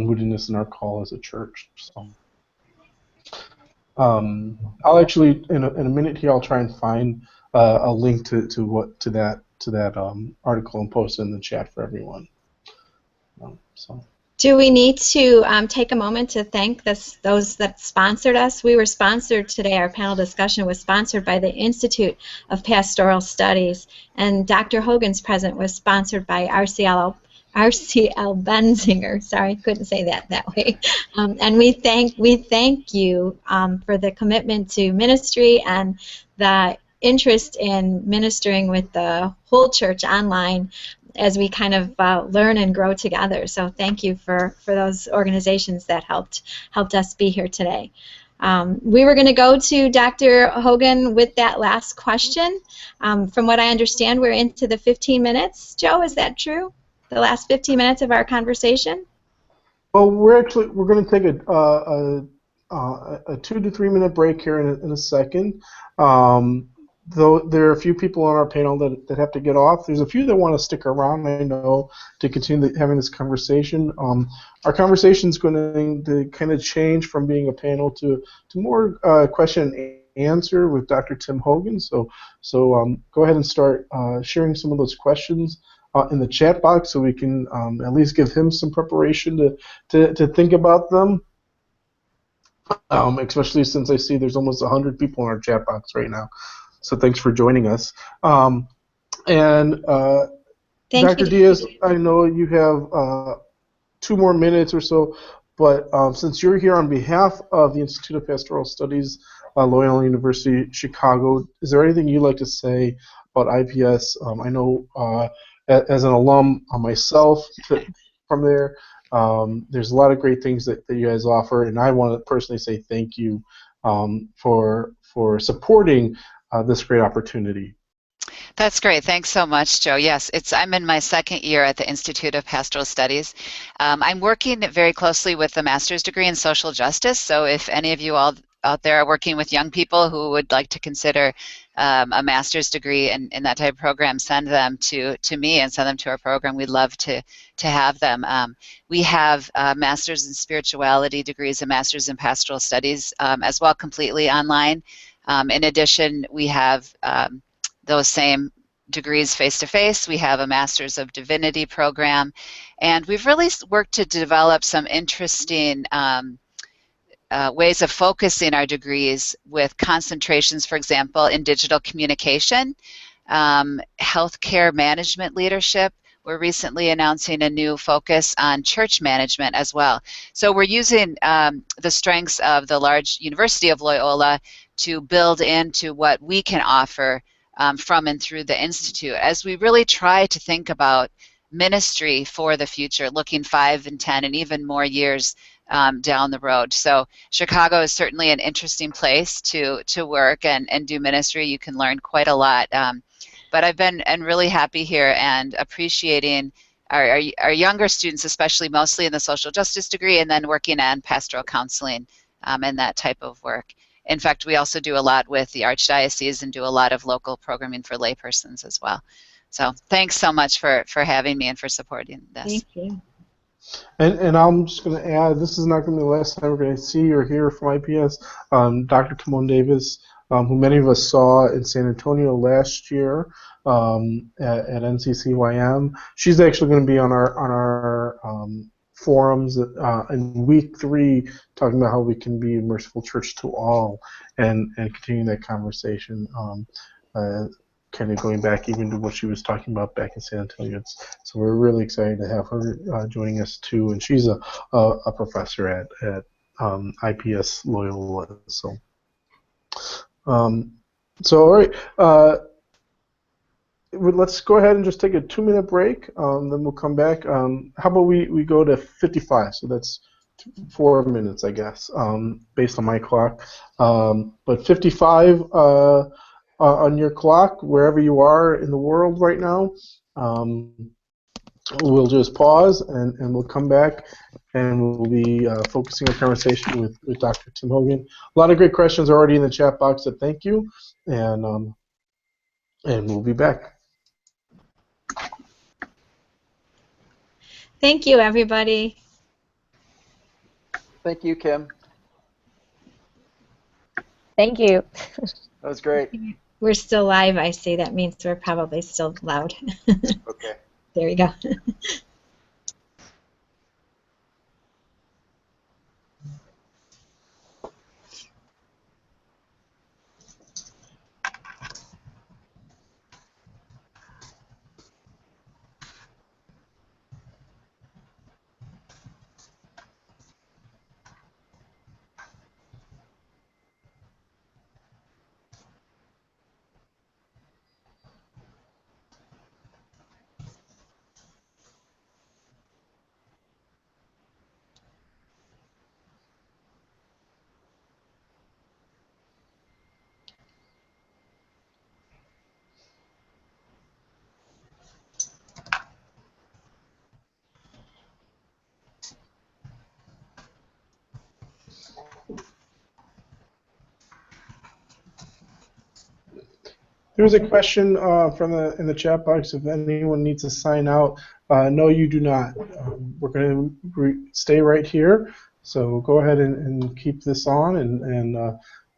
woundedness in our call as a church. So I'll actually in a minute here I'll try and find a link to that article and post it in the chat for everyone. So. Do we need to take a moment to thank those that sponsored us? We were sponsored today. Our panel discussion was sponsored by the Institute of Pastoral Studies, and Dr. Hogan's present was sponsored by RCL Benzinger. Sorry, couldn't say that way. And we thank you for the commitment to ministry and the interest in ministering with the whole church online as we kind of learn and grow together. So thank you for those organizations that helped us be here today. We were going to go to Dr. Hogan with that last question. From what I understand, we're into the 15 minutes. Joe, is that true? The last 15 minutes of our conversation? Well, we're going to take a 2 to 3 minute break here in a second. Though there are a few people on our panel that have to get off. There's a few that want to stick around, I know, to continue having this conversation. Our conversation is going to kind of change from being a panel to more question and answer with Dr. Tim Hogan. So go ahead and start sharing some of those questions in the chat box so we can at least give him some preparation to think about them. Especially since I see there's almost 100 people in our chat box right now. So thanks for joining us. Dr. Diaz, I know you have 2 more minutes or so, but since you're here on behalf of the Institute of Pastoral Studies, Loyola University Chicago, is there anything you'd like to say about IPS? I know as an alum myself from there, there's a lot of great things that you guys offer, and I want to personally say thank you for supporting this great opportunity. That's great. Thanks so much, Joe. Yes, I'm in my 2nd year at the Institute of Pastoral Studies. I'm working very closely with the master's degree in social justice, so if any of you all out there are working with young people who would like to consider a master's degree in that type of program, send them to me and send them to our program. We'd love to have them. We have master's in spirituality degrees and master's in pastoral studies as well, completely online. In addition, we have those same degrees face-to-face. We have a Master's of Divinity program, and we've really worked to develop some interesting ways of focusing our degrees with concentrations, for example, in digital communication, healthcare management leadership. We're recently announcing a new focus on church management as well. So we're using the strengths of the large University of Loyola to build into what we can offer from and through the Institute as we really try to think about ministry for the future, looking 5 and 10 and even more years down the road. So Chicago is certainly an interesting place to work and do ministry. You can learn quite a lot. But I've been really happy here and appreciating our younger students, especially mostly in the social justice degree, and then working on pastoral counseling and that type of work. In fact, we also do a lot with the Archdiocese and do a lot of local programming for laypersons as well. So thanks so much for having me and for supporting this. Thank you. And I'm just going to add, this is not going to be the last time we're going to see or hear from IPS. Dr. Timon Davis, who many of us saw in San Antonio last year at NCCYM, she's actually going to be on our forums in week 3, talking about how we can be a merciful church to all, and continuing that conversation. Kind of going back even to what she was talking about back in San Antonio. So we're really excited to have her joining us too, and she's a professor at IPS Loyola. So all right, let's go ahead and just take a 2-minute break. Then we'll come back. How about we go to 55? So that's 4 minutes, I guess, based on my clock. But 55. On your clock, wherever you are in the world right now, we'll just pause and we'll come back and we'll be focusing our conversation with Dr. Tim Hogan. A lot of great questions already in the chat box, so thank you, and we'll be back. Thank you, everybody. Thank you, Kim. Thank you. That was great. We're still live, I see. That means we're probably still loud. Okay. There we go. There was a question in the chat box if anyone needs to sign out. No, you do not. We're going to stay right here. So go ahead and keep this on, and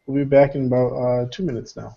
we'll be back in about 2 minutes now.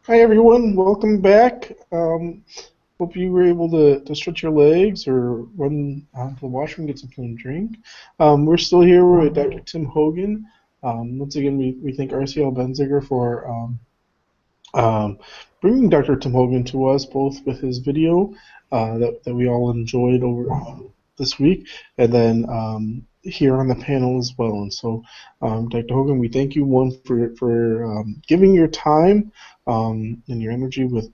Hi everyone, welcome back. Hope you were able to stretch your legs or run to the washroom, get something to drink. We're still here with Dr. Tim Hogan. Once again, we thank RCL Benziger for bringing Dr. Tim Hogan to us, both with his video that we all enjoyed over this week, and then here on the panel as well. And so, Dr. Hogan, we thank you, one, for giving your time and your energy with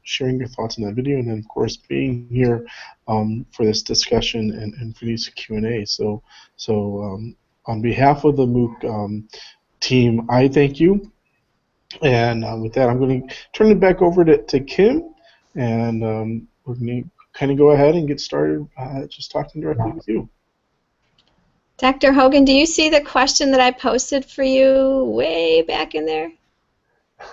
sharing your thoughts in that video, and then, of course, being here for this discussion and for these Q&A. So on behalf of the MOOC team, I thank you. And with that, I'm going to turn it back over to Kim, and we're going to kind of go ahead and get started just talking directly with you. Dr. Hogan, do you see the question that I posted for you way back in there?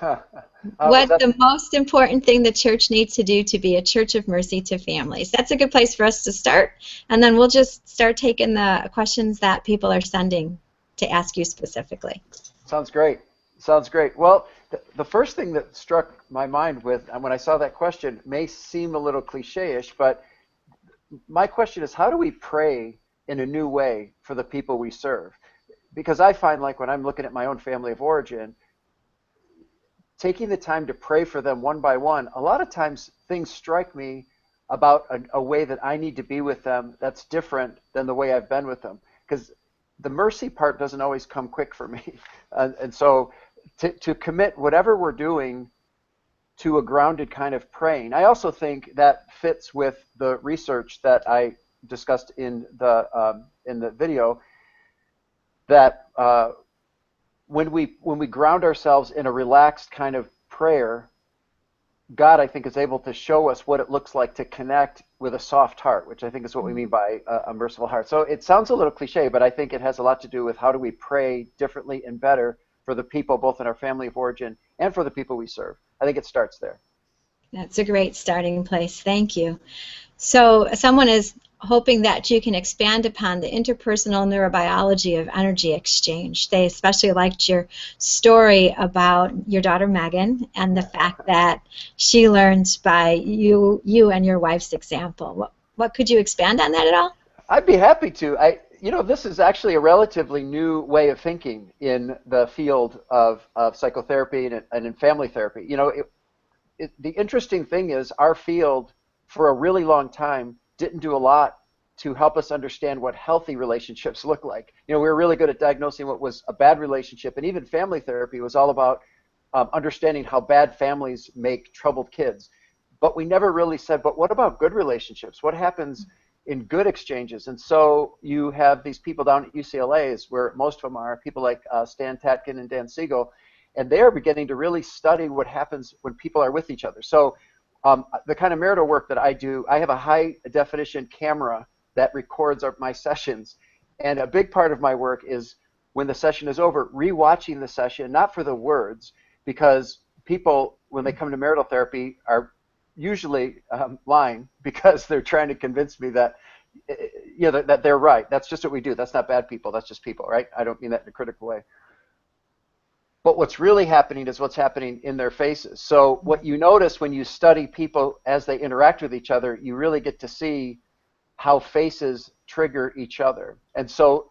What's the most important thing the church needs to do to be a church of mercy to families? That's a good place for us to start, and then we'll just start taking the questions that people are sending to ask you specifically. Sounds great. Sounds great. Well, the first thing that struck my mind when I saw that question may seem a little cliche-ish, but my question is, how do we pray in a new way for the people we serve? Because I find, like, when I'm looking at my own family of origin, taking the time to pray for them one by one, a lot of times things strike me about a way that I need to be with them that's different than the way I've been with them. Because the mercy part doesn't always come quick for me. And so to commit whatever we're doing to a grounded kind of praying. I also think that fits with the research that I discussed in the video, that when we ground ourselves in a relaxed kind of prayer, God, I think, is able to show us what it looks like to connect with a soft heart, which I think is what we mean by a merciful heart. So it sounds a little cliche, but I think it has a lot to do with how do we pray differently and better for the people, both in our family of origin and for the people we serve. I think it starts there. That's a great starting place. Thank you. So someone is hoping that you can expand upon the interpersonal neurobiology of energy exchange. They especially liked your story about your daughter Megan and the fact that she learned by you and your wife's example. What could you expand on that at all? I'd be happy to. This is actually a relatively new way of thinking in the field of psychotherapy and in family therapy. The interesting thing is our field, for a really long time, didn't do a lot to help us understand what healthy relationships look like. We were really good at diagnosing what was a bad relationship, and even family therapy was all about understanding how bad families make troubled kids. But we never really said, but what about good relationships? What happens in good exchanges? And so you have these people down at UCLA, where most of them are people like Stan Tatkin and Dan Siegel, and they are beginning to really study what happens when people are with each other. So the kind of marital work that I do, I have a high definition camera that records my sessions. And a big part of my work is, when the session is over, rewatching the session, not for the words, because people, when they come to marital therapy, are usually lying because they're trying to convince me that, that they're right. That's just what we do. That's not bad people. That's just people, right? I don't mean that in a critical way. But what's really happening is what's happening in their faces. So what you notice when you study people as they interact with each other, you really get to see how faces trigger each other. And so,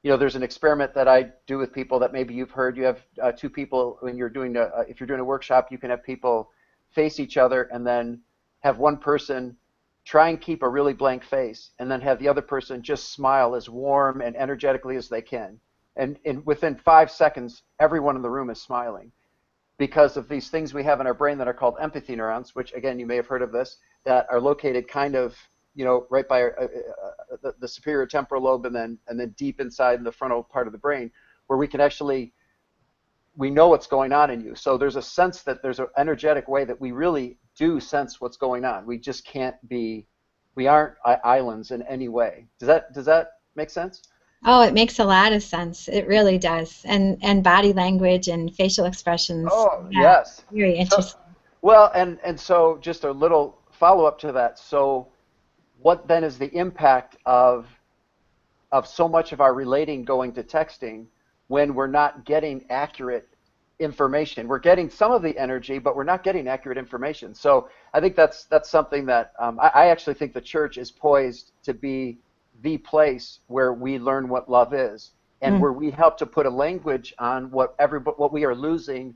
there's an experiment that I do with people that maybe you've heard. You have two people when you're doing if you're doing a workshop, you can have people face each other and then have one person try and keep a really blank face, and then have the other person just smile as warm and energetically as they can. And within 5 seconds, everyone in the room is smiling, because of these things we have in our brain that are called empathy neurons, which, again, you may have heard of this, that are located kind of, right by the superior temporal lobe, and then deep inside in the frontal part of the brain, where we can actually, we know what's going on in you. So there's a sense that there's an energetic way that we really do sense what's going on. We just can't be, we aren't islands in any way. Does that make sense? Oh, it makes a lot of sense. It really does. And body language and facial expressions. Oh, yeah, yes. Very interesting. Well, and so just a little follow-up to that. So what then is the impact of so much of our relating going to texting when we're not getting accurate information. We're getting some of the energy, but we're not getting accurate information. So I think that's something that I actually think the church is poised to be the place where we learn what love is, and where we help to put a language on what we are losing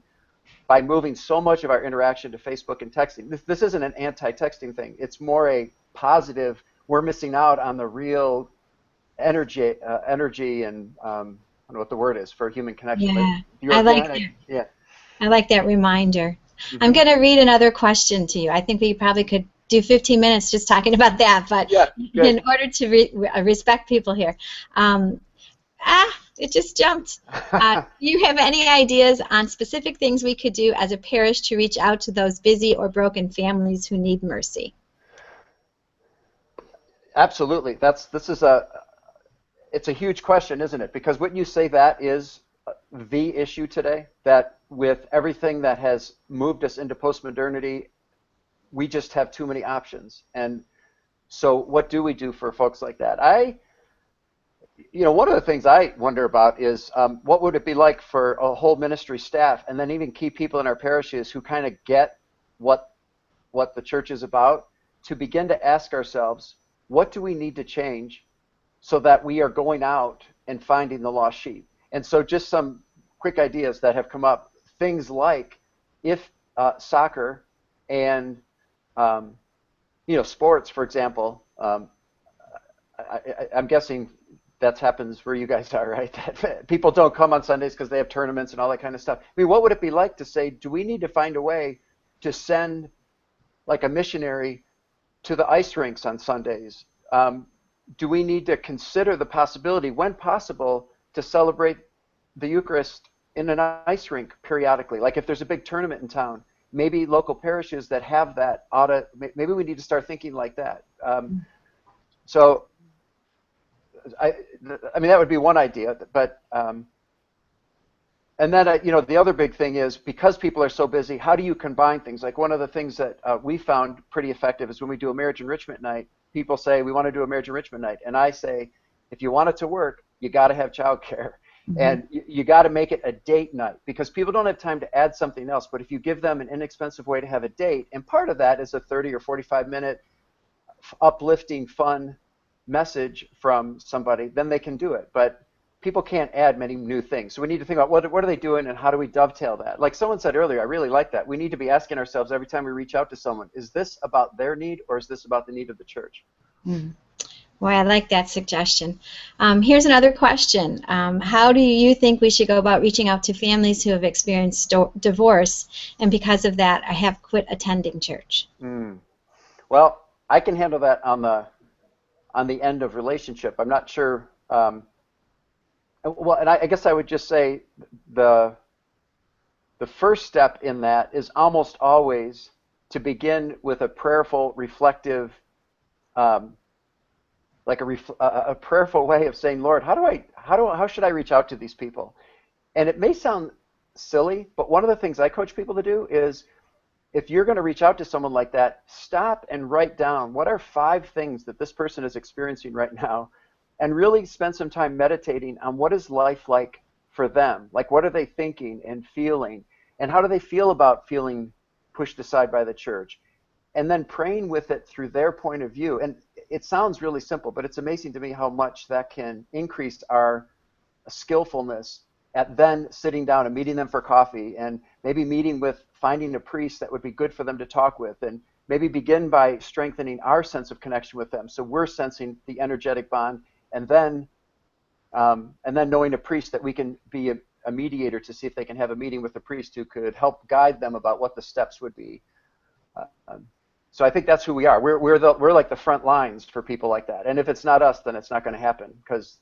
by moving so much of our interaction to Facebook and texting. This isn't an anti-texting thing. It's more a positive. We're missing out on the real energy and I don't know what the word is for human connection. Yeah, I like that. Yeah. I like that reminder. I'm going to read another question to you. I think we probably could do 15 minutes just talking about that, but in order to respect people here. It just jumped. Do you have any ideas on specific things we could do as a parish to reach out to those busy or broken families who need mercy? Absolutely. It's a huge question, isn't it? Because wouldn't you say that is the issue today? That with everything that has moved us into post-modernity, we just have too many options. And so what do we do for folks like that? One of the things I wonder about is what would it be like for a whole ministry staff, and then even key people in our parishes who kind of get what the church is about, to begin to ask ourselves, what do we need to change so that we are going out and finding the lost sheep? And so just some quick ideas that have come up. Things like if soccer and sports, for example, I'm guessing that happens where you guys are, right? That people don't come on Sundays because they have tournaments and all that kind of stuff. I mean, what would it be like to say, do we need to find a way to send like a missionary to the ice rinks on Sundays? Do we need to consider the possibility, when possible, to celebrate the Eucharist in an ice rink periodically? Like if there's a big tournament in town, maybe local parishes that have that maybe we need to start thinking like that. So I mean, that would be one idea, but and then the other big thing is, because people are so busy, how do you combine things? Like one of the things that we found pretty effective is when we do a marriage enrichment night. People say, we want to do a marriage enrichment night, and I say, if you want it to work, you got to have childcare, and you got to make it a date night, because people don't have time to add something else. But if you give them an inexpensive way to have a date, and part of that is a 30 or 45-minute uplifting, fun message from somebody, then they can do it. But people can't add many new things. So we need to think about what are they doing and how do we dovetail that? Like someone said earlier, I really like that. We need to be asking ourselves every time we reach out to someone, is this about their need or is this about the need of the church? Boy, I like that suggestion. Here's another question. How do you think we should go about reaching out to families who have experienced divorce, and because of that, I have quit attending church? Well, I can handle that on the end of relationship. I'm not sure. Well, and I guess I would just say the first step in that is almost always to begin with a prayerful, reflective, like a prayerful way of saying, Lord, how should I reach out to these people? And it may sound silly, but one of the things I coach people to do is, if you're going to reach out to someone like that, stop and write down what are 5 things that this person is experiencing right now, and really spend some time meditating on what is life like for them. Like, what are they thinking and feeling, and how do they feel about feeling pushed aside by the church? And then praying with it through their point of view. And it sounds really simple, but it's amazing to me how much that can increase our skillfulness at then sitting down and meeting them for coffee, and maybe finding a priest that would be good for them to talk with, and maybe begin by strengthening our sense of connection with them, so we're sensing the energetic bond, and then knowing a priest that we can be a mediator to see if they can have a meeting with a priest who could help guide them about what the steps would be. So I think that's who we are. We're like the front lines for people like that, and if it's not us, then it's not going to happen, because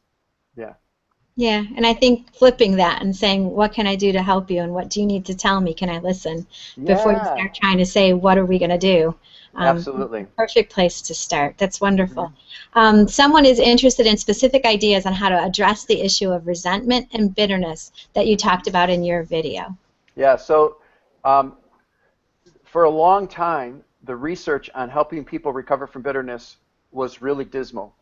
Yeah, and I think flipping that and saying, what can I do to help you, and what do you need to tell me? Can I listen? Before you start trying to say, what are we going to do? Absolutely. Perfect place to start. That's wonderful. Someone is interested in specific ideas on how to address the issue of resentment and bitterness that you talked about in your video. Yeah, so for a long time, the research on helping people recover from bitterness was really dismal.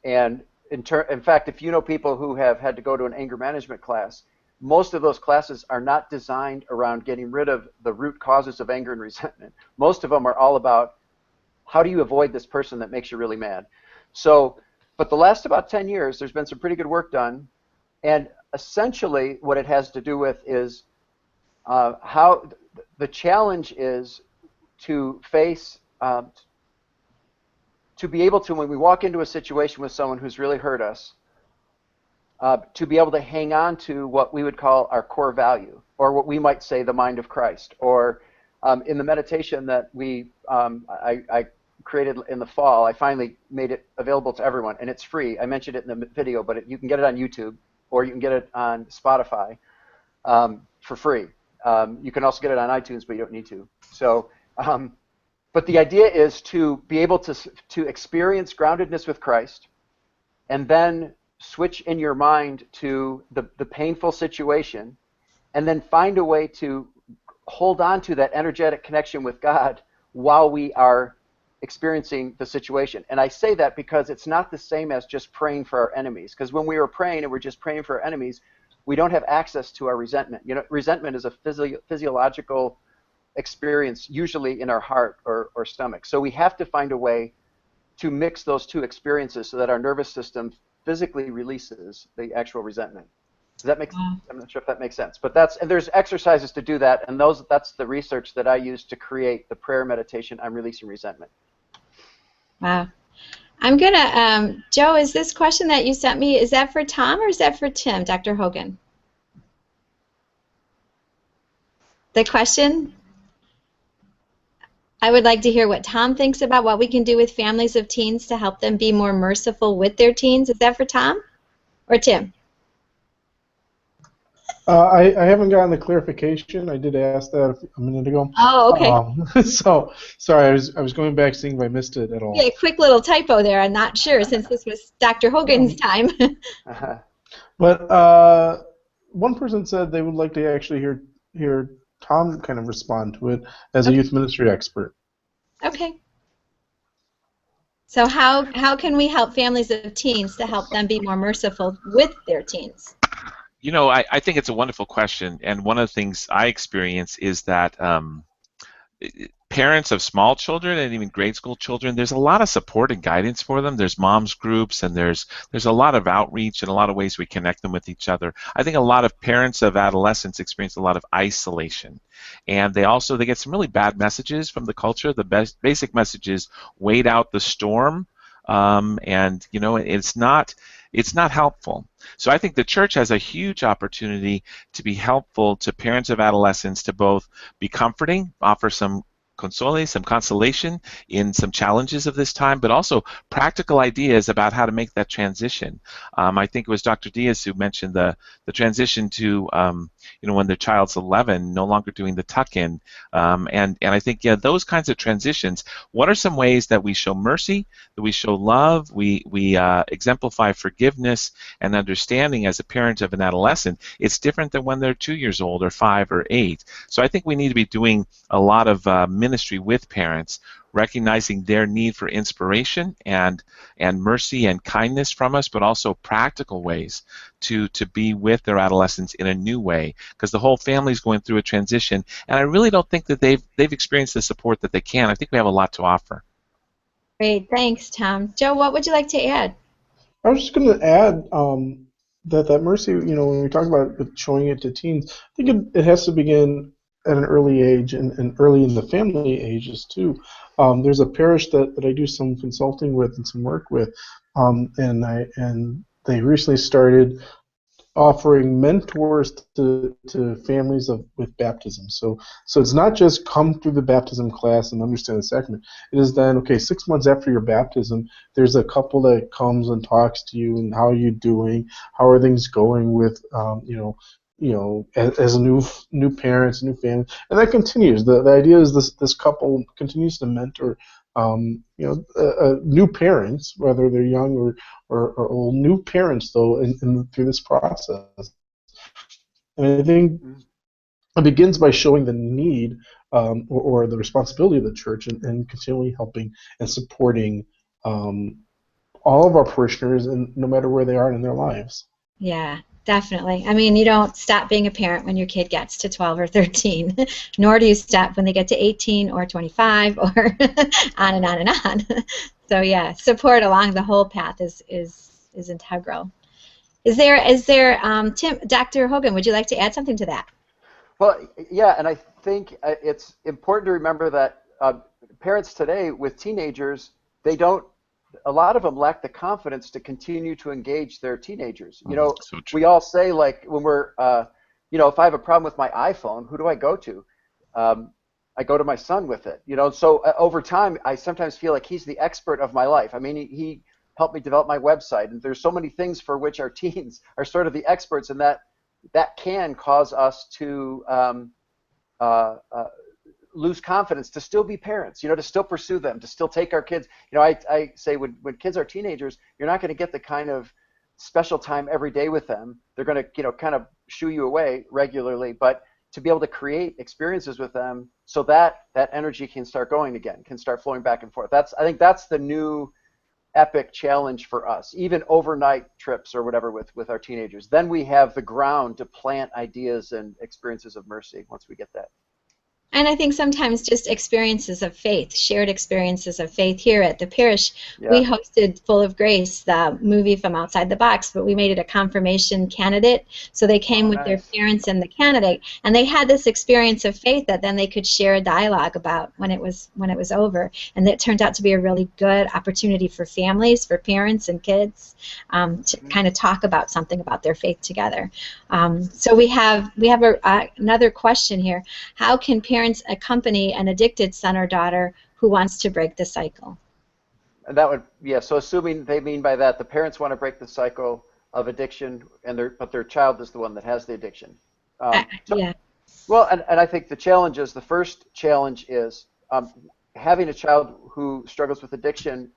And in fact, if you know people who have had to go to an anger management class, most of those classes are not designed around getting rid of the root causes of anger and resentment. Most of them are all about how do you avoid this person that makes you really mad. So, but the last about 10 years, there's been some pretty good work done. And essentially what it has to do with is how the challenge is to face, to be able to, when we walk into a situation with someone who's really hurt us, to be able to hang on to what we would call our core value, or what we might say the mind of Christ. Or in the meditation that I created in the fall, I finally made it available to everyone, and it's free. I mentioned it in the video, but you can get it on YouTube, or you can get it on Spotify for free. You can also get it on iTunes, but you don't need to. So, but the idea is to be able to experience groundedness with Christ, and then switch in your mind to the painful situation, and then find a way to hold on to that energetic connection with God while we are experiencing the situation. And I say that because it's not the same as just praying for our enemies. Because when we are praying and we're just praying for our enemies, we don't have access to our resentment. You know, resentment is a physiological experience, usually in our heart or stomach. So we have to find a way to mix those two experiences so that our nervous system physically releases the actual resentment. Does that make sense? I'm not sure if that makes sense, but there's exercises to do that, and that's the research that I use to create the prayer meditation, I'm Releasing Resentment. Wow. I'm gonna, Joe, is this question that you sent me, is that for Tom or is that for Tim, Dr. Hogan? The question? I would like to hear what Tom thinks about what we can do with families of teens to help them be more merciful with their teens. Is that for Tom or Tim? I haven't gotten the clarification. I did ask that a minute ago. Oh, okay. So sorry, I was going back seeing if I missed it at all. Yeah, quick little typo there. I'm not sure since this was Dr. Hogan's time. But one person said they would like to actually hear Tom kind of respond to it as a youth ministry expert. Okay. So how can we help families of teens to help them be more merciful with their teens? You know, I think it's a wonderful question, and one of the things I experience is that parents of small children and even grade school children, there's a lot of support and guidance for them. There's moms groups, and there's a lot of outreach and a lot of ways we connect them with each other. I think a lot of parents of adolescents experience a lot of isolation, and they get some really bad messages from the culture. The basic message is wait out the storm, and you know, it's not helpful. So I think the church has a huge opportunity to be helpful to parents of adolescents, to both be comforting, offer some consolation in some challenges of this time, but also practical ideas about how to make that transition. I think it was Dr. Diaz who mentioned the transition to when their child's 11, no longer doing the tuck-in, and I think those kinds of transitions. What are some ways that we show mercy, that we show love, we exemplify forgiveness and understanding as a parent of an adolescent? It's different than when they're 2 years old or 5 or 8. So I think we need to be doing a lot of ministry with parents, recognizing their need for inspiration and mercy and kindness from us, but also practical ways to be with their adolescents in a new way, because the whole family's going through a transition, and I really don't think that they've experienced the support that they can. I think we have a lot to offer. Great, thanks, Tom. Joe, what would you like to add? I was just going to add that mercy, when we talk about showing it to teens, I think it has to begin at an early age and early in the family ages too. There's a parish that I do some consulting with and some work with, and they recently started offering mentors to families with baptism. So it's not just come through the baptism class and understand the sacrament. It is then, okay, 6 months after your baptism, there's a couple that comes and talks to you and how are you doing, how are things going with as new parents, new family, and that continues. The idea is this couple continues to mentor new parents, whether they're young or old, new parents though, through this process. And I think it begins by showing the need or the responsibility of the church and continually helping and supporting all of our parishioners, and no matter where they are in their lives. Yeah, Definitely. I mean, you don't stop being a parent when your kid gets to 12 or 13, nor do you stop when they get to 18 or 25 or on and on and on. So yeah, support along the whole path is integral. Is there Dr. Hogan, would you like to add something to that? Well, yeah, and I think it's important to remember that parents today with teenagers, a lot of them lack the confidence to continue to engage their teenagers. You know, So we all say, like, when we're, you know, if I have a problem with my iPhone, who do I go to? I go to my son with it. You know, so over time, I sometimes feel like he's the expert of my life. I mean, he helped me develop my website, and there's so many things for which our teens are sort of the experts, and that can cause us to lose confidence to still be parents, you know, to still pursue them, to still take our kids. You know, I say when kids are teenagers, you're not going to get the kind of special time every day with them. They're going to, you know, kind of shoo you away regularly, but to be able to create experiences with them so that that energy can start going again, can start flowing back and forth. I think that's the new epic challenge for us, even overnight trips or whatever with our teenagers. Then we have the ground to plant ideas and experiences of mercy once we get that. And I think sometimes just experiences of faith, shared experiences of faith. Here at the parish, we hosted Full of Grace, the movie from Outside the Box, but we made it a confirmation candidate. So they came with their parents and the candidate, and they had this experience of faith that then they could share a dialogue about when it was over. And it turned out to be a really good opportunity for families, for parents and kids, to kind of talk about something about their faith together. So we have another question here. How can parents accompany an addicted son or daughter who wants to break the cycle? And that would, yeah, so assuming they mean by that the parents want to break the cycle of addiction, but their child is the one that has the addiction. Yeah. Well, and I think the first challenge is having a child who struggles with addiction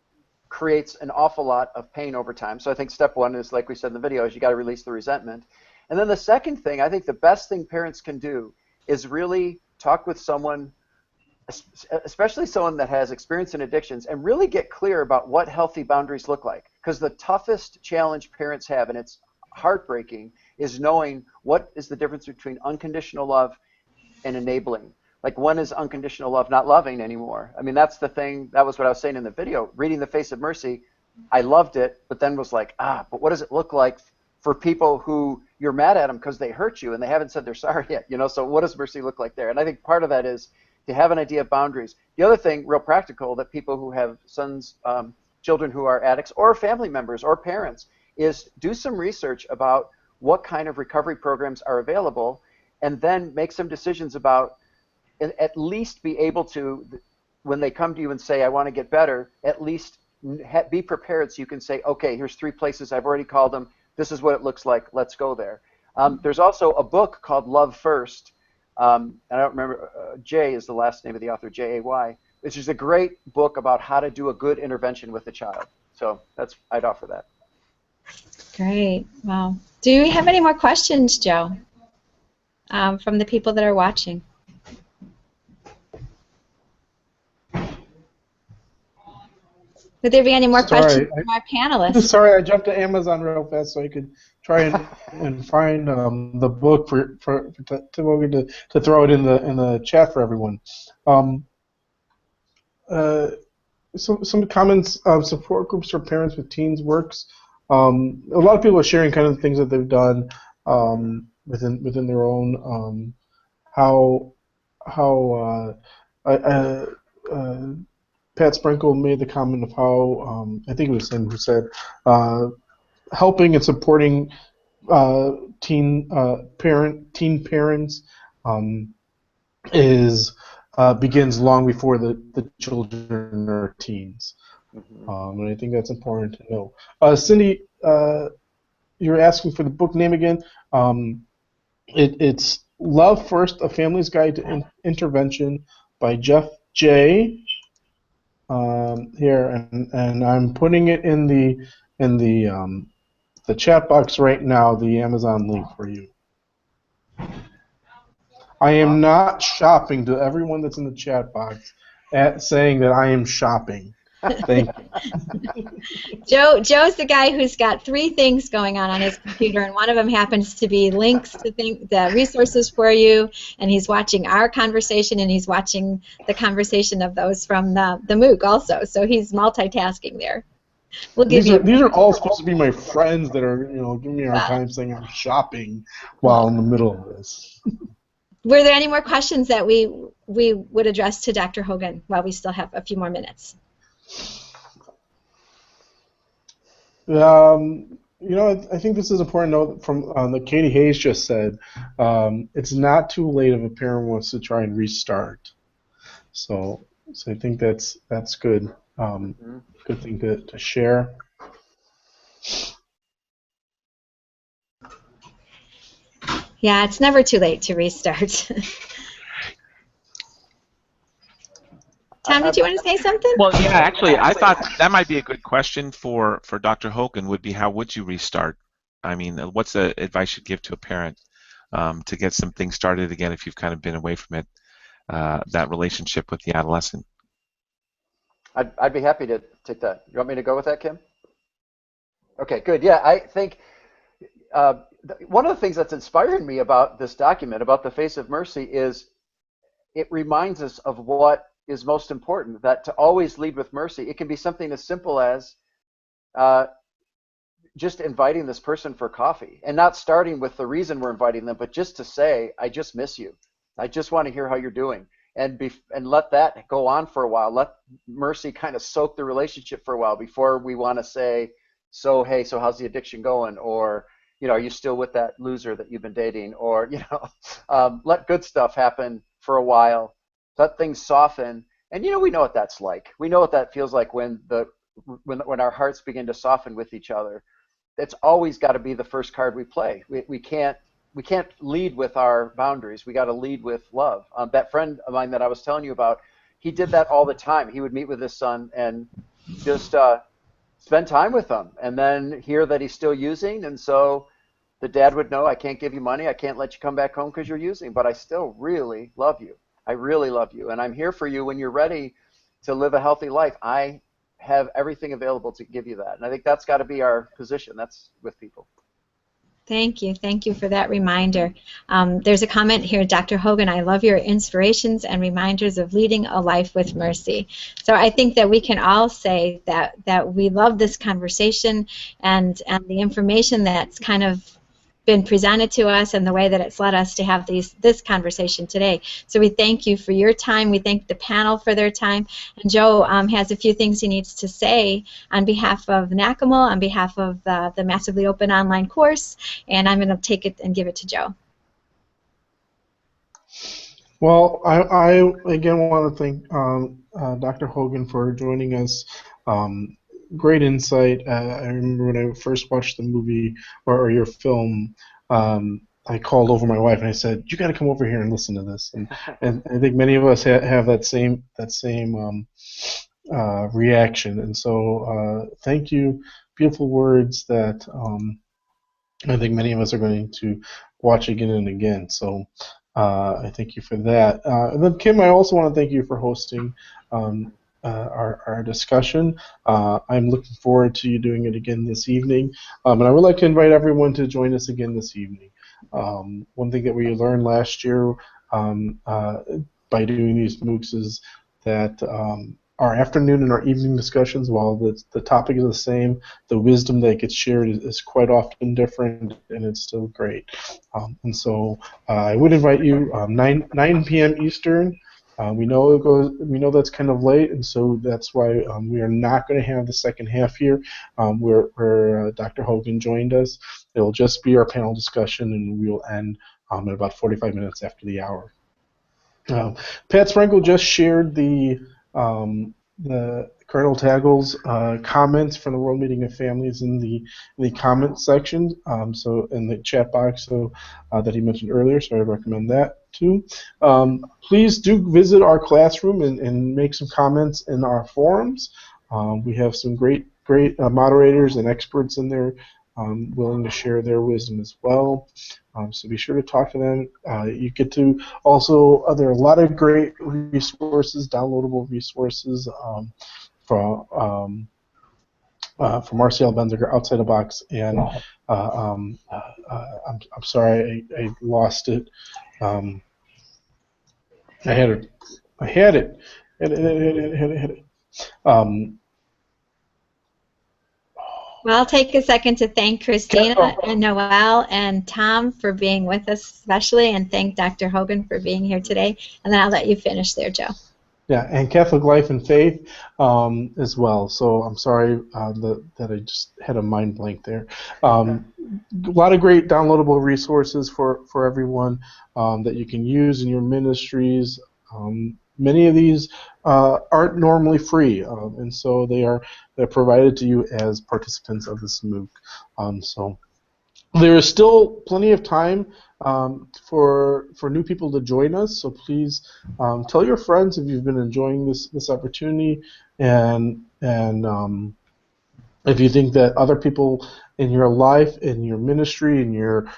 creates an awful lot of pain over time. So I think step one is, like we said in the video, is you got to release the resentment. And then the second thing, I think the best thing parents can do is really talk with someone, especially someone that has experience in addictions, and really get clear about what healthy boundaries look like. Because the toughest challenge parents have, and it's heartbreaking, is knowing what is the difference between unconditional love and enabling. Like, when is unconditional love not loving anymore? I mean, that's the thing. That was what I was saying in the video. Reading The Face of Mercy, I loved it, but then was like, but what does it look like for people who you're mad at them because they hurt you and they haven't said they're sorry yet, you know? So what does mercy look like there? And I think part of that is to have an idea of boundaries. The other thing, real practical, that people who have sons, children who are addicts, or family members or parents, is do some research about what kind of recovery programs are available, and then make some decisions about, at least be able to, when they come to you and say, I want to get better, at least be prepared so you can say, okay, here's 3 places, I've already called them, this is what it looks like, let's go there. There's also a book called Love First. I don't remember, Jay is the last name of the author, J-A-Y, which is a great book about how to do a good intervention with a child. So I'd offer that. Great. Well, do we have any more questions, Joe, from the people that are watching? Would there be any more questions from our panelists? Sorry, I jumped to Amazon real fast so I could try and find the book to throw it in the chat for everyone. Some comments. Support groups for parents with teens works. A lot of people are sharing kind of things that they've done within their own. Pat Sprinkle made the comment of how, I think it was him who said, helping and supporting teen parents begins long before the children are teens. And I think that's important to know. Cindy, you're asking for the book name again. It's Love First: A Family's Guide to Intervention by Jeff J. Here, and I'm putting it in the chat box right now, the Amazon link for you. I am not shopping, to everyone that's in the chat box, saying that I am shopping. Thank you. Joe's the guy who's got 3 things going on his computer, and one of them happens to be links to the resources for you, and he's watching our conversation, and he's watching the conversation of those from the MOOC also, so he's multitasking there. We'll give these are all supposed to be my friends that are, giving me a hard time saying I'm shopping while in the middle of this. Were there any more questions that we would address to Dr. Hogan while we still have a few more minutes? I think this is an important note from that Katie Hayes just said. It's not too late if a parent wants to try and restart. So I think that's good. Good thing to share. Yeah, it's never too late to restart. Tom, did you want to say something? Well, yeah, actually, I thought that might be a good question for Dr. Hogan, would be how would you restart? I mean, what's the advice you'd give to a parent to get some things started again if you've kind of been away from it, that relationship with the adolescent? I'd be happy to take that. You want me to go with that, Kim? Okay, good. Yeah, I think one of the things that's inspiring me about this document, about the Face of Mercy, is it reminds us of what is most important, that to always lead with mercy. It can be something as simple as just inviting this person for coffee, and not starting with the reason we're inviting them, but just to say, I just miss you. I just want to hear how you're doing. And let that go on for a while. Let mercy kind of soak the relationship for a while before we want to say, so hey, so how's the addiction going? Or, are you still with that loser that you've been dating? Or, let good stuff happen for a while. Let things soften. And, we know what that's like. We know what that feels like when our hearts begin to soften with each other. It's always got to be the first card we play. We can't lead with our boundaries. We got to lead with love. That friend of mine that I was telling you about, he did that all the time. He would meet with his son and just spend time with him, and then hear that he's still using. And so the dad would know, I can't give you money. I can't let you come back home because you're using, but I still really love you. I really love you, and I'm here for you when you're ready to live a healthy life. I have everything available to give you that. And I think that's got to be our position. That's with people. Thank you. Thank you for that reminder. There's a comment here, Dr. Hogan, I love your inspirations and reminders of leading a life with mercy. So I think that we can all say that we love this conversation and the information that's kind of been presented to us and the way that it's led us to have this conversation today. So we thank you for your time. We thank the panel for their time. And Joe has a few things he needs to say on behalf of NACYML, on behalf of the Massively Open online course, and I'm going to take it and give it to Joe. Well, I again want to thank Dr. Hogan for joining us. Great insight. I remember when I first watched the movie or your film, I called over my wife and I said, "You got to come over here and listen to this." And I think many of us have that same reaction. And so thank you. Beautiful words that I think many of us are going to watch again and again. So I thank you for that. And then Kim, I also want to thank you for hosting our discussion. I'm looking forward to you doing it again this evening. And I would like to invite everyone to join us again this evening. One thing that we learned last year by doing these MOOCs is that our afternoon and our evening discussions, while the topic is the same, the wisdom that gets shared is quite often different, and it's still great. And so I would invite you 9 p.m. Eastern. We know that's kind of late, and so that's why we are not going to have the second half here where Dr. Hogan joined us. It'll just be our panel discussion, and we will end at about 45 minutes after the hour. Pat Sprinkle just shared the Colonel Taggle's comments from the World Meeting of Families in the comment section, so in the chat box, that he mentioned earlier. So I recommend that too. Please do visit our classroom and make some comments in our forums. We have some great moderators and experts in there willing to share their wisdom as well. So be sure to talk to them. You get to also, there are a lot of great resources, downloadable resources from RCL Benziger, Outside the Box, and I'm sorry I lost it. I had it. Well, I'll take a second to thank Christina and Noelle and Tom for being with us especially, and thank Dr. Hogan for being here today, and then I'll let you finish there, Joe. Yeah, and Catholic Life and Faith as well. So I'm sorry that I just had a mind blank there. A lot of great downloadable resources for everyone that you can use in your ministries. Many of these aren't normally free, and so they're provided to you as participants of this MOOC. So there is still plenty of time for new people to join us. So please tell your friends if you've been enjoying this opportunity, and if you think that other people in your life, in your ministry, in your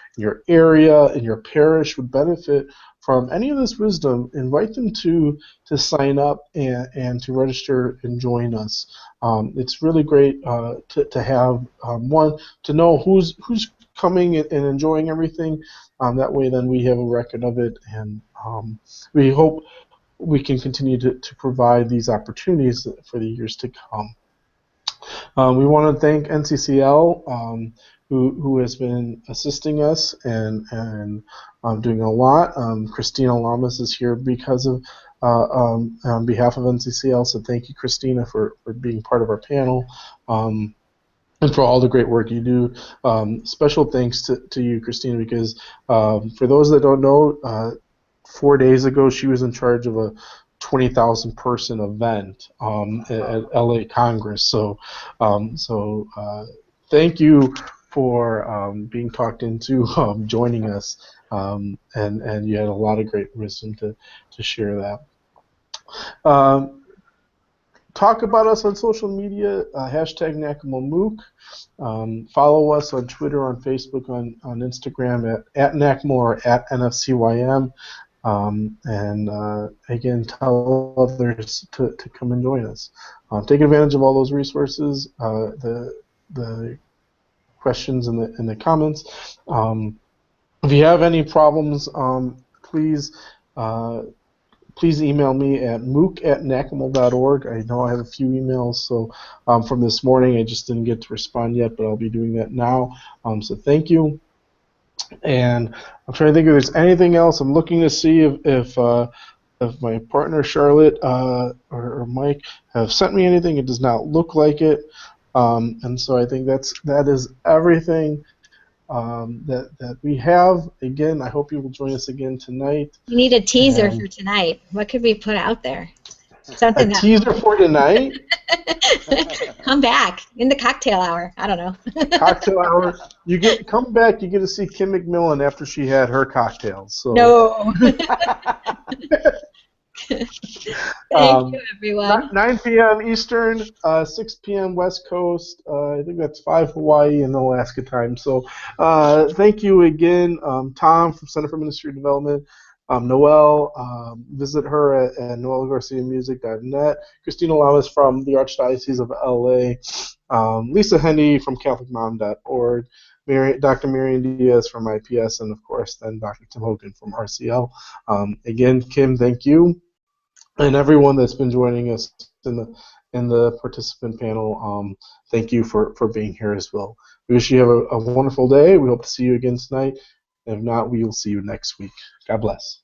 area, in your parish would benefit from any of this wisdom, invite them to sign up and to register and join us. It's really great to have one to know who's coming and enjoying everything. That way, then we have a record of it, and we hope we can continue to provide these opportunities for the years to come. We want to thank NCCL, who has been assisting us and doing a lot. Christina Lamas is here because of on behalf of NCCL, so thank you, Christina, for being part of our panel. And for all the great work you do. Special thanks to you, Christina, because for those that don't know, 4 days ago she was in charge of a 20,000 person event at LA Congress. So thank you for being talked into joining us, and you had a lot of great wisdom to share that. Talk about us on social media, hashtag NACYML MOOC. Follow us on Twitter, on Facebook, on Instagram at NACYML or at NFCYM. And again, tell others to come and join us. Take advantage of all those resources, the questions and the comments. If you have any problems, please email me at mooc@nacyml.org. I know I have a few emails from this morning. I just didn't get to respond yet, but I'll be doing that now. So thank you. And I'm trying to think if there's anything else. I'm looking to see if my partner Charlotte or Mike have sent me anything. It does not look like it. And so I think that is everything that we have. Again, I hope you will join us again tonight. We need a teaser for tonight. What could we put out there? Something teaser for tonight? Come back in the cocktail hour. I don't know. Cocktail hour. Come back. You get to see Kim McMillan after she had her cocktails. So. No. Thank you, everyone. 9 p.m. Eastern, 6 p.m. West Coast. I think that's 5 Hawaii and Alaska time. So thank you again, Tom from Center for Ministry Development. Noelle, visit her at noellegarciamusic.net. Christina Lamas from the Archdiocese of LA. Lisa Hendey from catholicmom.org. Dr. Marian Diaz from IPS, and of course then Dr. Tim Hogan from RCL. Again, Kim, thank you. And everyone that's been joining us in the participant panel, thank you for being here as well. We wish you have a wonderful day. We hope to see you again tonight. If not, we will see you next week. God bless.